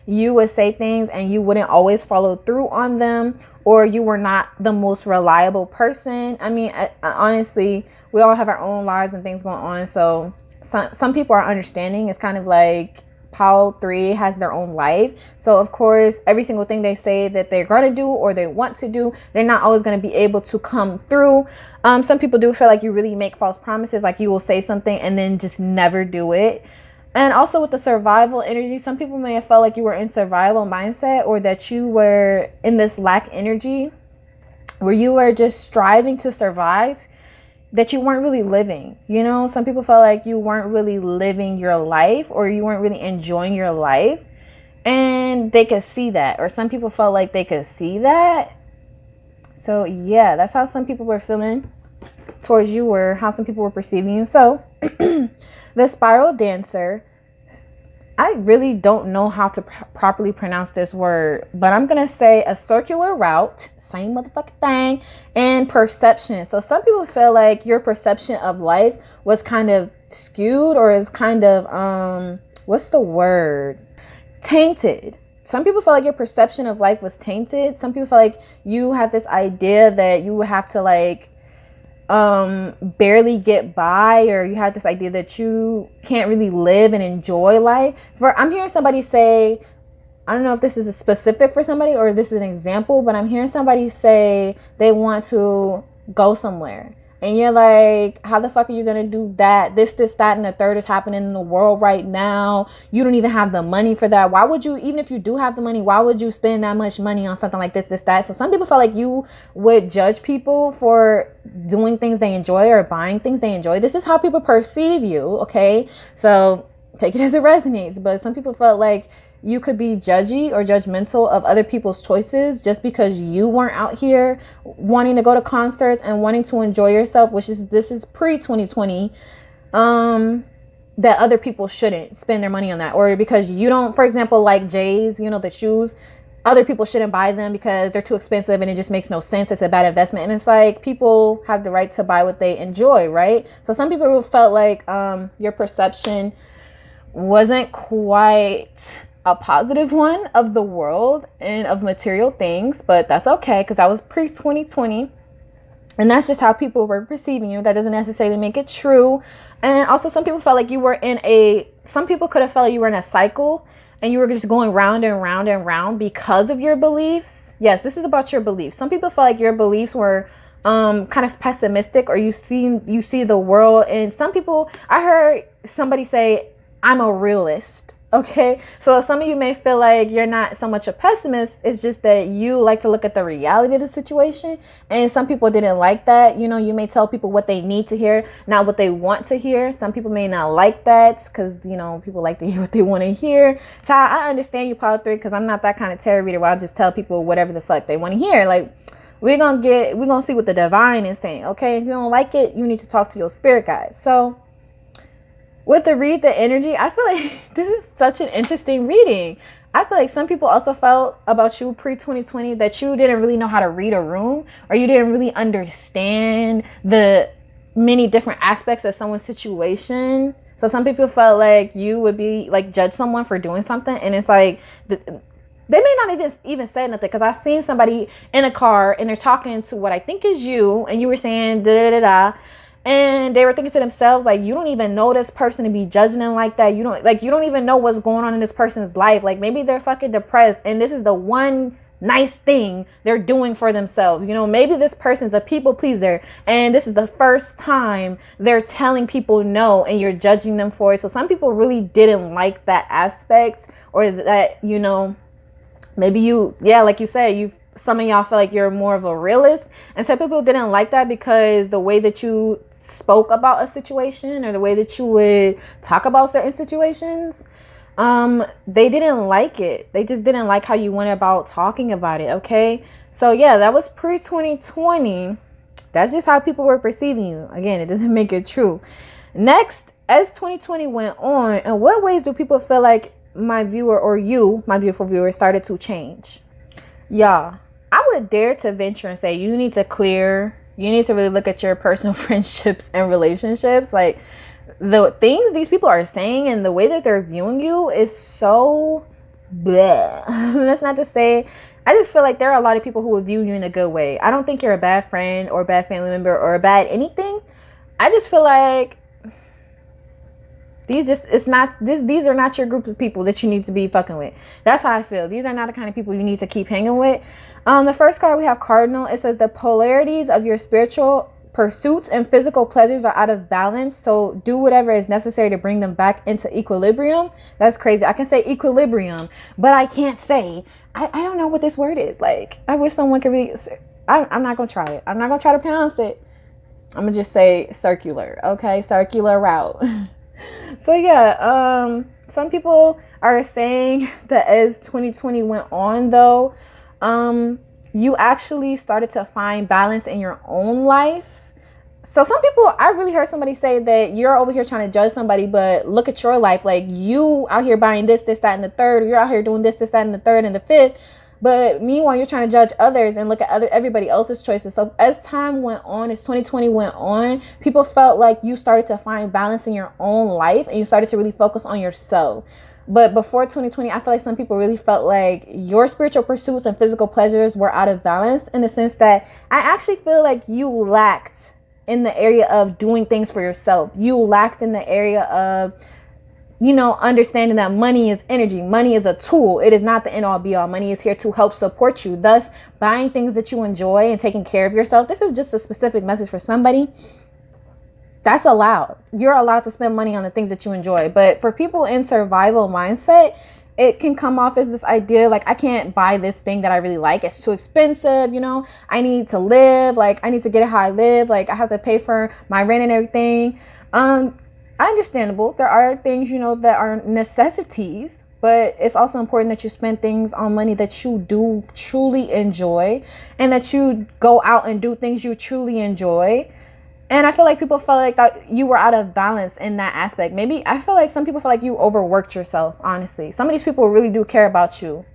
you would say things and you wouldn't always follow through on them, or you were not the most reliable person. I mean, honestly, we all have our own lives and things going on. So some people are understanding. It's kind of like Pile 3 has their own life. So of course, every single thing they say that they're going to do or they want to do, they're not always going to be able to come through. Some people do feel like you really make false promises, like you will say something and then just never do it. And also with the survival energy, some people may have felt like you were in survival mindset, or that you were in this lack energy where you were just striving to survive, that you weren't really living. You know, some people felt like you weren't really living your life, or you weren't really enjoying your life, and they could see that, or some people felt like they could see that. So yeah, that's how some people were feeling towards you, or how some people were perceiving you. So the spiral dancer, I really don't know how to properly pronounce this word, but I'm going to say a circular route, same motherfucking thing, and perception. So some people feel like your perception of life was kind of skewed, or is kind of, what's the word? Tainted. Some people feel like your perception of life was tainted. Some people feel like you had this idea that you would have to like barely get by, or you had this idea that you can't really live and enjoy life. I'm hearing somebody say, I don't know if this is a specific for somebody or this is an example, but I'm hearing somebody say they want to go somewhere. And you're like, how the fuck are you going to do that? This, that, and the third is happening in the world right now. You don't even have the money for that. Why would you, even if you do have the money, why would you spend that much money on something like this, that? So some people feel like you would judge people for doing things they enjoy or buying things they enjoy. This is how people perceive you, okay? So take it as it resonates. But some people felt like you could be judgy or judgmental of other people's choices just because you weren't out here wanting to go to concerts and wanting to enjoy yourself, this is pre-2020, that other people shouldn't spend their money on that. Or because you don't, for example, like J's, you know, the shoes, other people shouldn't buy them because they're too expensive and it just makes no sense. It's a bad investment. And it's like, people have the right to buy what they enjoy, right? So some people felt like your perception wasn't quite a positive one of the world and of material things, but that's okay, because I was pre-2020 and that's just how people were perceiving you. That doesn't necessarily make it true. And also some people felt like you were some people could have felt like you were in a cycle and you were just going round and round and round because of your beliefs. Yes, this is about your beliefs. Some people felt like your beliefs were kind of pessimistic, or you see the world. And some people, I heard somebody say, I'm a realist. Okay, so some of you may feel like you're not so much a pessimist. It's just that you like to look at the reality of the situation. And some people didn't like that. You know, you may tell people what they need to hear, not what they want to hear. Some people may not like that because, you know, people like to hear what they want to hear. Child, I understand you, Pile 3, because I'm not that kind of tarot reader where I'll just tell people whatever the fuck they want to hear. Like, we're going to see what the divine is saying. Okay, if you don't like it, you need to talk to your spirit guides. So with the read the energy, I feel like this is such an interesting reading. I feel like some people also felt about you pre-2020 that you didn't really know how to read a room, or you didn't really understand the many different aspects of someone's situation. So some people felt like you would be like judge someone for doing something, and it's like they may not even say nothing, because I've seen somebody in a car and they're talking to what I think is you, and you were saying da da da da. And they were thinking to themselves, like, you don't even know this person to be judging them like that. You don't even know what's going on in this person's life. Like, maybe they're fucking depressed and this is the one nice thing they're doing for themselves. You know, maybe this person's a people pleaser and this is the first time they're telling people no and you're judging them for it. So some people really didn't like that aspect, or that, you know, maybe you, yeah, like you said, some of y'all feel like you're more of a realist, and some people didn't like that because the way that you spoke about a situation or the way that you would talk about certain situations, they didn't like it. They just didn't like how you went about talking about it. Okay, so yeah, that was pre-2020. That's just how people were perceiving you. Again, it doesn't make it true. Next, as 2020 went on, in what ways do people feel like my viewer, or you, my beautiful viewer, started to change? Y'all, I would dare to venture and say you need to really look at your personal friendships and relationships. Like, the things these people are saying and the way that they're viewing you is so bleh. That's not to say, I just feel like there are a lot of people who will view you in a good way. I don't think you're a bad friend or a bad family member or a bad anything. I just feel like these are not your group of people that you need to be fucking with. That's how I feel. These are not the kind of people you need to keep hanging with. The first card, we have Cardinal. It says the polarities of your spiritual pursuits and physical pleasures are out of balance, so do whatever is necessary to bring them back into equilibrium. That's crazy. I can say equilibrium, but I can't say, I don't know what this word is. Like, I wish someone could read. I'm not gonna try it. I'm not gonna try to pronounce it. I'm gonna just say circular. Okay, circular route. So yeah, some people are saying that as 2020 went on, though, you actually started to find balance in your own life. So some people, I really heard somebody say that you're over here trying to judge somebody, but look at your life. Like, you out here buying this, that, and the third. Or you're out here doing this, that, and the third, and the fifth. But meanwhile, you're trying to judge others and look at everybody else's choices. So as time went on, as 2020 went on, people felt like you started to find balance in your own life and you started to really focus on yourself. But before 2020, I feel like some people really felt like your spiritual pursuits and physical pleasures were out of balance, in the sense that I actually feel like you lacked in the area of doing things for yourself. You lacked in the area of, you know, understanding that money is energy. Money is a tool. It is not the end all be all. Money is here to help support you. Thus, buying things that you enjoy and taking care of yourself. This is just a specific message for somebody. That's allowed. You're allowed to spend money on the things that you enjoy. But for people in survival mindset, it can come off as this idea like, I can't buy this thing that I really like. It's too expensive. You know, I need to live. Like, I need to get it how I live. Like, I have to pay for my rent and everything. Understandable. There are things, you know, that are necessities, but it's also important that you spend things on money that you do truly enjoy, and that you go out and do things you truly enjoy. And I feel like people felt like that you were out of balance in that aspect. Maybe I feel like some people feel like you overworked yourself, honestly. Some of these people really do care about you,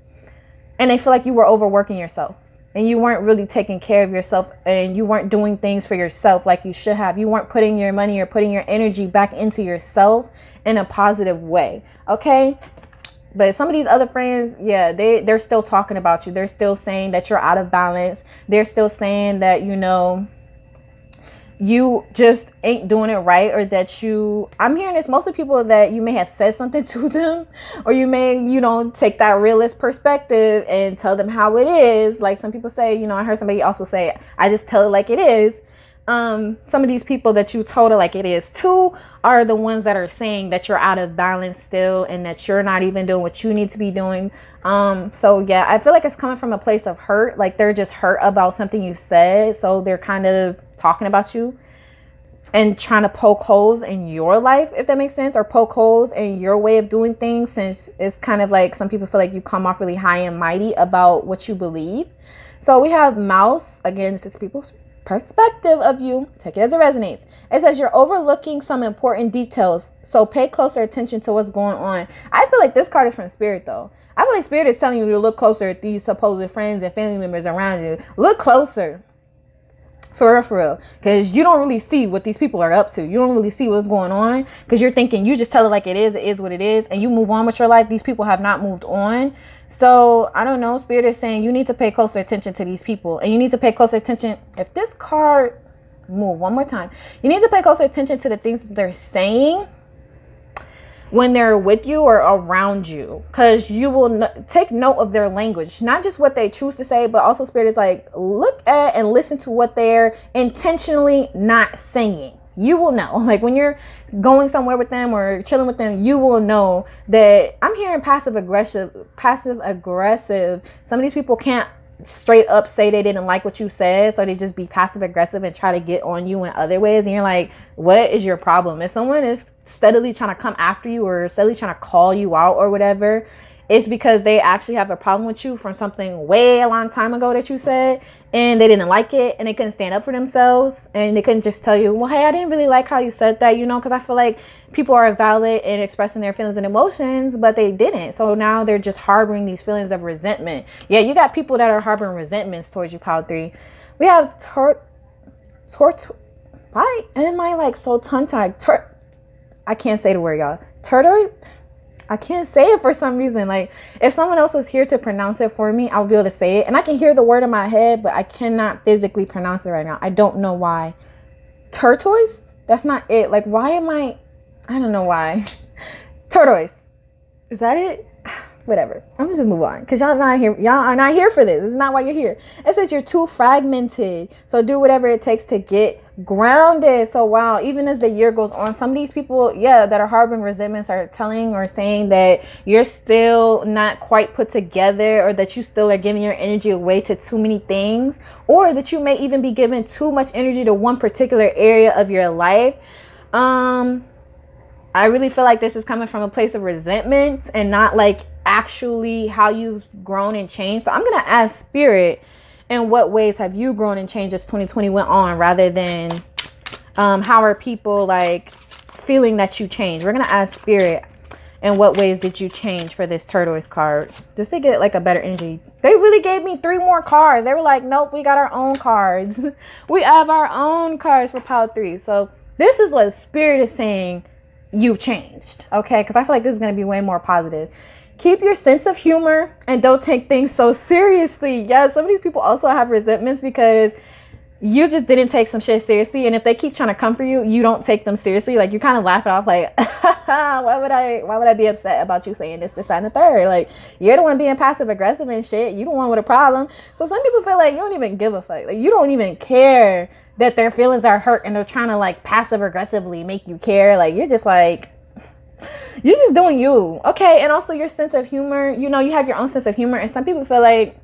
and they feel like you were overworking yourself. And you weren't really taking care of yourself, and you weren't doing things for yourself like you should have. You weren't putting your money or putting your energy back into yourself in a positive way. Okay? But some of these other friends, yeah, they're still talking about you. They're still saying that you're out of balance. They're still saying that, you know, you just ain't doing it right, or that I'm hearing this mostly people that you may have said something to them, or you may, you know, take that realist perspective and tell them how it is. Like some people say, you know, I heard somebody also say, I just tell it like it is. Some of these people that you told it like it is too are the ones that are saying that you're out of balance still, and that you're not even doing what you need to be doing. So yeah, I feel like it's coming from a place of hurt. Like they're just hurt about something you said, so they're kind of talking about you and trying to poke holes in your life, if that makes sense, or poke holes in your way of doing things, since it's kind of like some people feel like you come off really high and mighty about what you believe. So we have Mouse. Again, this is people's perspective of you. Take it as it resonates. It says you're overlooking some important details, so pay closer attention to what's going on. I feel like this card is from Spirit, though. I feel like Spirit is telling you to look closer at these supposed friends and family members around you. Look closer. For real. Because you don't really see what these people are up to. You don't really see what's going on. Because you're thinking, you just tell it like it is what it is. And you move on with your life. These people have not moved on. So, I don't know. Spirit is saying you need to pay closer attention to these people. And you need to pay closer attention. If this card, Move. One more time. You need to pay closer attention to the things that they're saying when they're with you or around you, because you will take note of their language, not just what they choose to say, but also Spirit is like, look at and listen to what they're intentionally not saying. You will know, like when you're going somewhere with them or chilling with them, you will know that I'm hearing passive aggressive. Some of these people can't straight up say they didn't like what you said, so they just be passive aggressive and try to get on you in other ways, and you're like, what is your problem? If someone is steadily trying to come after you or steadily trying to call you out or whatever, it's because they actually have a problem with you from something way a long time ago that you said, and they didn't like it, and they couldn't stand up for themselves, and they couldn't just tell you, well, hey, I didn't really like how you said that, because I feel like people are valid in expressing their feelings and emotions, but they didn't. So now they're just harboring these feelings of resentment. Yeah, you got people that are harboring resentments towards you, Pile 3. We have why am I like so tongue-tied? I can't say the word, y'all. I can't say it for some reason. Like, if someone else was here to pronounce it for me, I would be able to say it. And I can hear the word in my head, but I cannot physically pronounce it right now. I don't know why. Turquoise? That's not it. Like, why am I don't know why. Tortoise. Is that it? Whatever. I'm just move on, because y'all are not here for this. This is not why you're here. It says you're too fragmented, so do whatever it takes to get grounded. So wow, even as the year goes on, some of these people that are harboring resentments are telling or saying that you're still not quite put together, or that you still are giving your energy away to too many things, or that you may even be giving too much energy to one particular area of your life. I really feel like this is coming from a place of resentment and not like actually how you've grown and changed. So I'm going to ask Spirit, in what ways have you grown and changed as 2020 went on, rather than how are people like feeling that you changed. We're going to ask Spirit, in what ways did you change for this turquoise card, just to get like a better energy. They really gave me 3 more cards. They were like, nope, we got our own cards. We have our own cards for Pile 3. So this is what Spirit is saying you changed, okay? Because I feel like this is going to be way more positive. Keep your sense of humor and don't take things so seriously. Yes, some of these people also have resentments because you just didn't take some shit seriously, and if they keep trying to come for you, you don't take them seriously. Like, you kind of laugh it off, like, why would I be upset about you saying this, that, and the third? Like, you're the one being passive aggressive and shit. You the one with a problem. So some people feel like you don't even give a fuck. Like, you don't even care that their feelings are hurt, and they're trying to like passive aggressively make you care. Like, you're just like, you're just doing you, okay? And also your sense of humor, you have your own sense of humor, and some people feel like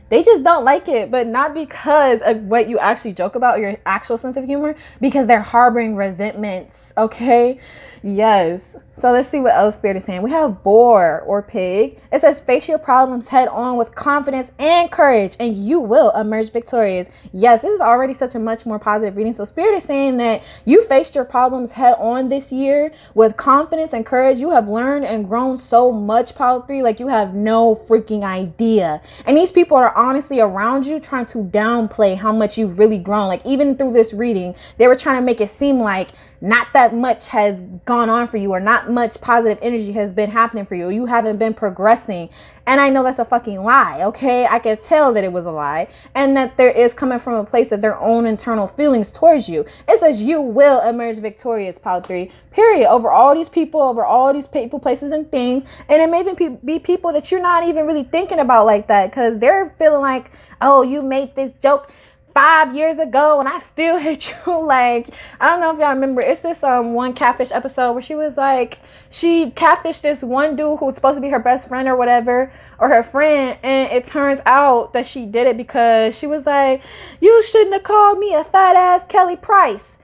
they just don't like it, but not because of what you actually joke about, or your actual sense of humor, because they're harboring resentments, okay? Yes. So let's see what else Spirit is saying. We have boar or pig. It says face your problems head on with confidence and courage, and you will emerge victorious. Yes, this is already such a much more positive reading. So Spirit is saying that you faced your problems head on this year with confidence and courage. You have learned and grown so much, Pile 3, like you have no freaking idea. And these people are honestly around you trying to downplay how much you've really grown. Like, even through this reading, they were trying to make it seem like not that much has gone on for you, or not much positive energy has been happening for you. You haven't been progressing. And I know that's a fucking lie, okay? I can tell that it was a lie, and that there is coming from a place of their own internal feelings towards you. It says you will emerge victorious, Pile 3, period, over all these people, over all these people, places, and things. And it may even be people that you're not even really thinking about like that, because they're feeling like, oh, you made this joke 5 years ago and I still hate you. Like, I don't know if y'all remember, it's this one catfish episode where she was like, she catfished this one dude who's supposed to be her best friend or whatever, or her friend, and it turns out that she did it because she was like, you shouldn't have called me a fat ass Kelly Price.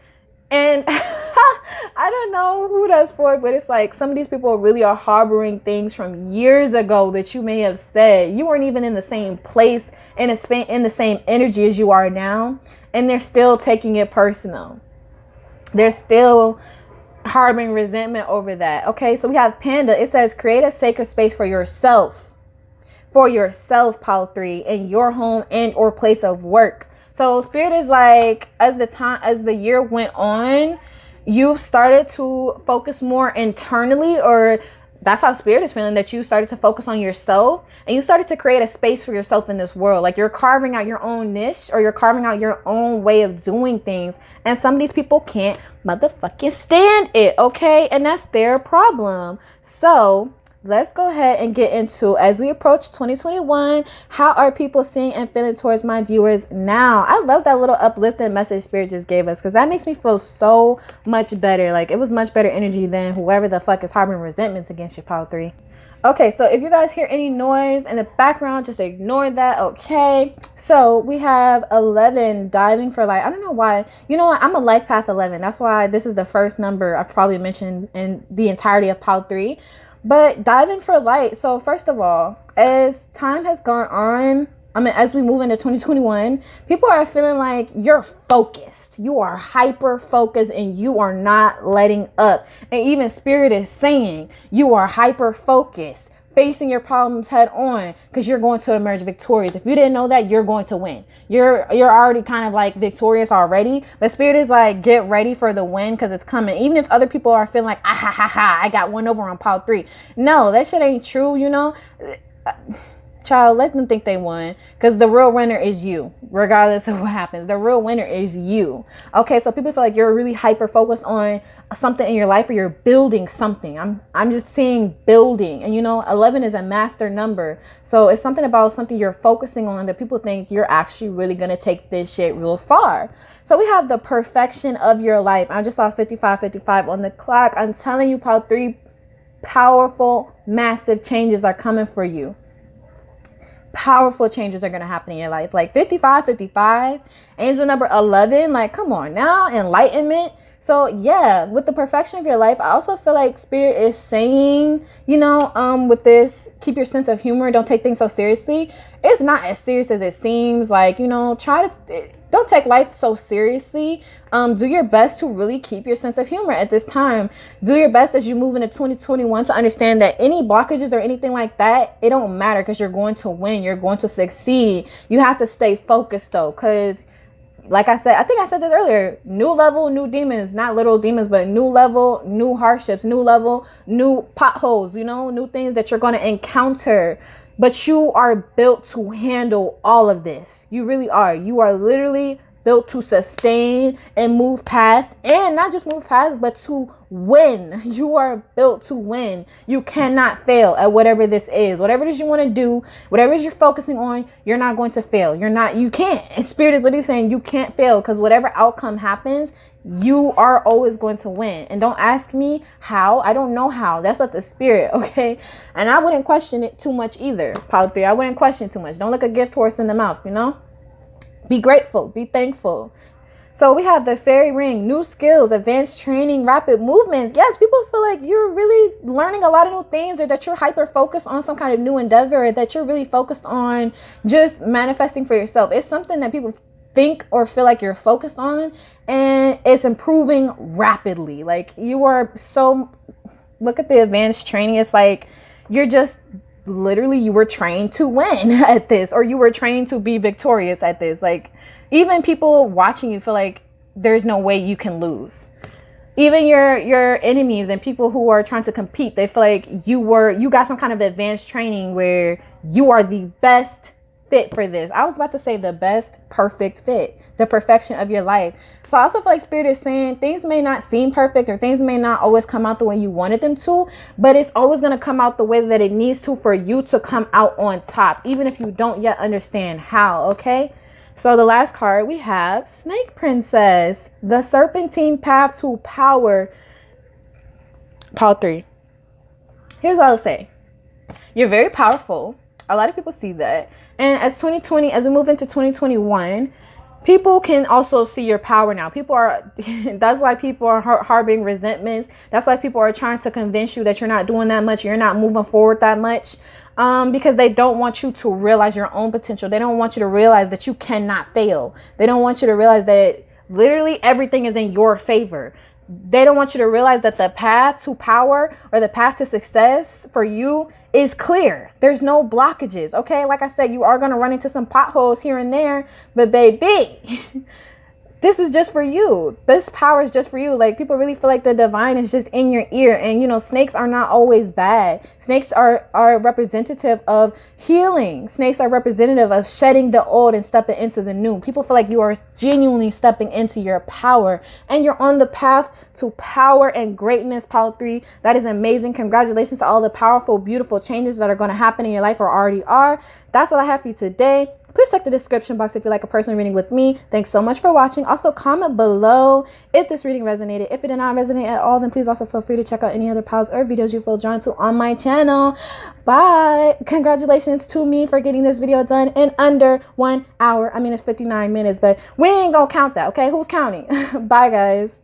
And I don't know who that's for, but it's like some of these people really are harboring things from years ago that you may have said. You weren't even in the same place, in the same energy as you are now, and they're still taking it personal. They're still harboring resentment over that. Okay, so we have Panda. It says create a sacred space for yourself, Pile 3, in your home and or place of work. So Spirit is like, as the year went on, you've started to focus more internally, or that's how spirit is feeling, that you started to focus on yourself and you started to create a space for yourself in this world. Like you're carving out your own niche, or you're carving out your own way of doing things. And some of these people can't motherfucking stand it. Okay. And that's their problem. So let's go ahead and get into, as we approach 2021, how are people seeing and feeling towards my viewers now? I love that little uplifting message Spirit just gave us, because that makes me feel so much better. Like it was much better energy than whoever the fuck is harboring resentments against you, Pile 3. Okay, so if you guys hear any noise in the background, just ignore that, okay? So we have 11, diving for light. I don't know why. You know what? I'm a life path 11. That's why this is the first number I've probably mentioned in the entirety of Pile 3. But diving for light. So first of all, as time has gone on, as we move into 2021, people are feeling like you're focused. You are hyper focused and you are not letting up. And even Spirit is saying you are hyper focused, facing your problems head on, because you're going to emerge victorious. If you didn't know that, you're going to win. You're already kind of like victorious already. But Spirit is like, get ready for the win, because it's coming. Even if other people are feeling like, ah ha ha ha, I got one over on Pile 3. No, that shit ain't true, you know. Child, let them think they won, because the real winner is you, regardless of what happens. The real winner is you. Okay, so people feel like you're really hyper focused on something in your life, or you're building something. I'm just seeing building, and you know, 11 is a master number, so it's something about something you're focusing on that people think you're actually really gonna take this shit real far. So we have the perfection of your life. I just saw 55 on the clock. I'm telling you, Pile 3, powerful, massive changes are coming for you. Powerful changes are going to happen in your life. Like 55, angel number 11, like come on now, enlightenment. So yeah, with the perfection of your life, I also feel like Spirit is saying, you know, with this, keep your sense of humor, don't take things so seriously. It's not as serious as it seems. Like, you know, don't take life so seriously. Do your best to really keep your sense of humor at this time. Do your best as you move into 2021 to understand that any blockages or anything like that, it don't matter, because you're going to win. You're going to succeed. You have to stay focused though, because like I said, I think I said this earlier, new level, new demons, not little demons, but new level, new hardships, new level, new potholes, you know, new things that you're going to encounter. But you are built to handle all of this. You really are. You are literally built to sustain and move past, and not just move past, but to win. You are built to win. You cannot fail at whatever this is. Whatever it is you want to do, whatever it is you're focusing on, you're not going to fail. You can't. And Spirit is literally saying you can't fail, because whatever outcome happens, you are always going to win. And don't ask me how. I don't know how. That's up to Spirit, okay? And I wouldn't question it too much either, Pile 3. I wouldn't question too much. Don't look a gift horse in the mouth, you know? Be grateful. Be thankful. So we have the fairy ring, new skills, advanced training, rapid movements. Yes, people feel like you're really learning a lot of new things, or that you're hyper focused on some kind of new endeavor, or that you're really focused on just manifesting for yourself. It's something that people think or feel like you're focused on, and it's improving rapidly. Like you are so, look at the advanced training. It's like you're just literally, you were trained to win at this, or you were trained to be victorious at this. Like even people watching you feel like there's no way you can lose. Even your enemies and people who are trying to compete, they feel like you got some kind of advanced training where you are the best fit for this. I was about to say the best perfect fit, the perfection of your life. So I also feel like Spirit is saying things may not seem perfect, or things may not always come out the way you wanted them to, but it's always going to come out the way that it needs to for you to come out on top, even if you don't yet understand how. Okay, so the last card we have, Snake Princess, the serpentine path to power. Pile 3. Here's what I'll say. You're very powerful. A lot of people see that. And as we move into 2021, people can also see your power now. That's why people are harboring resentments. That's why people are trying to convince you that you're not doing that much. You're not moving forward that much. Because they don't want you to realize your own potential. They don't want you to realize that you cannot fail. They don't want you to realize that literally everything is in your favor. They don't want you to realize that the path to power, or the path to success for you, is clear. There's no blockages. Okay, like I said, you are going to run into some potholes here and there, but baby, this is just for you. This power is just for you. Like, people really feel like the divine is just in your ear. And, you know, snakes are not always bad. Snakes are representative of healing. Snakes are representative of shedding the old and stepping into the new. People feel like you are genuinely stepping into your power, and you're on the path to power and greatness. Pile 3. That is amazing. Congratulations to all the powerful, beautiful changes that are going to happen in your life or already are. That's all I have for you today. Please check the description box if you'd like a personal reading with me. Thanks so much for watching. Also, comment below if this reading resonated. If it did not resonate at all, then please also feel free to check out any other piles or videos you feel drawn to on my channel. Bye. Congratulations to me for getting this video done in under 1 hour. I mean, it's 59 minutes, but we ain't gonna count that, okay? Who's counting? Bye, guys.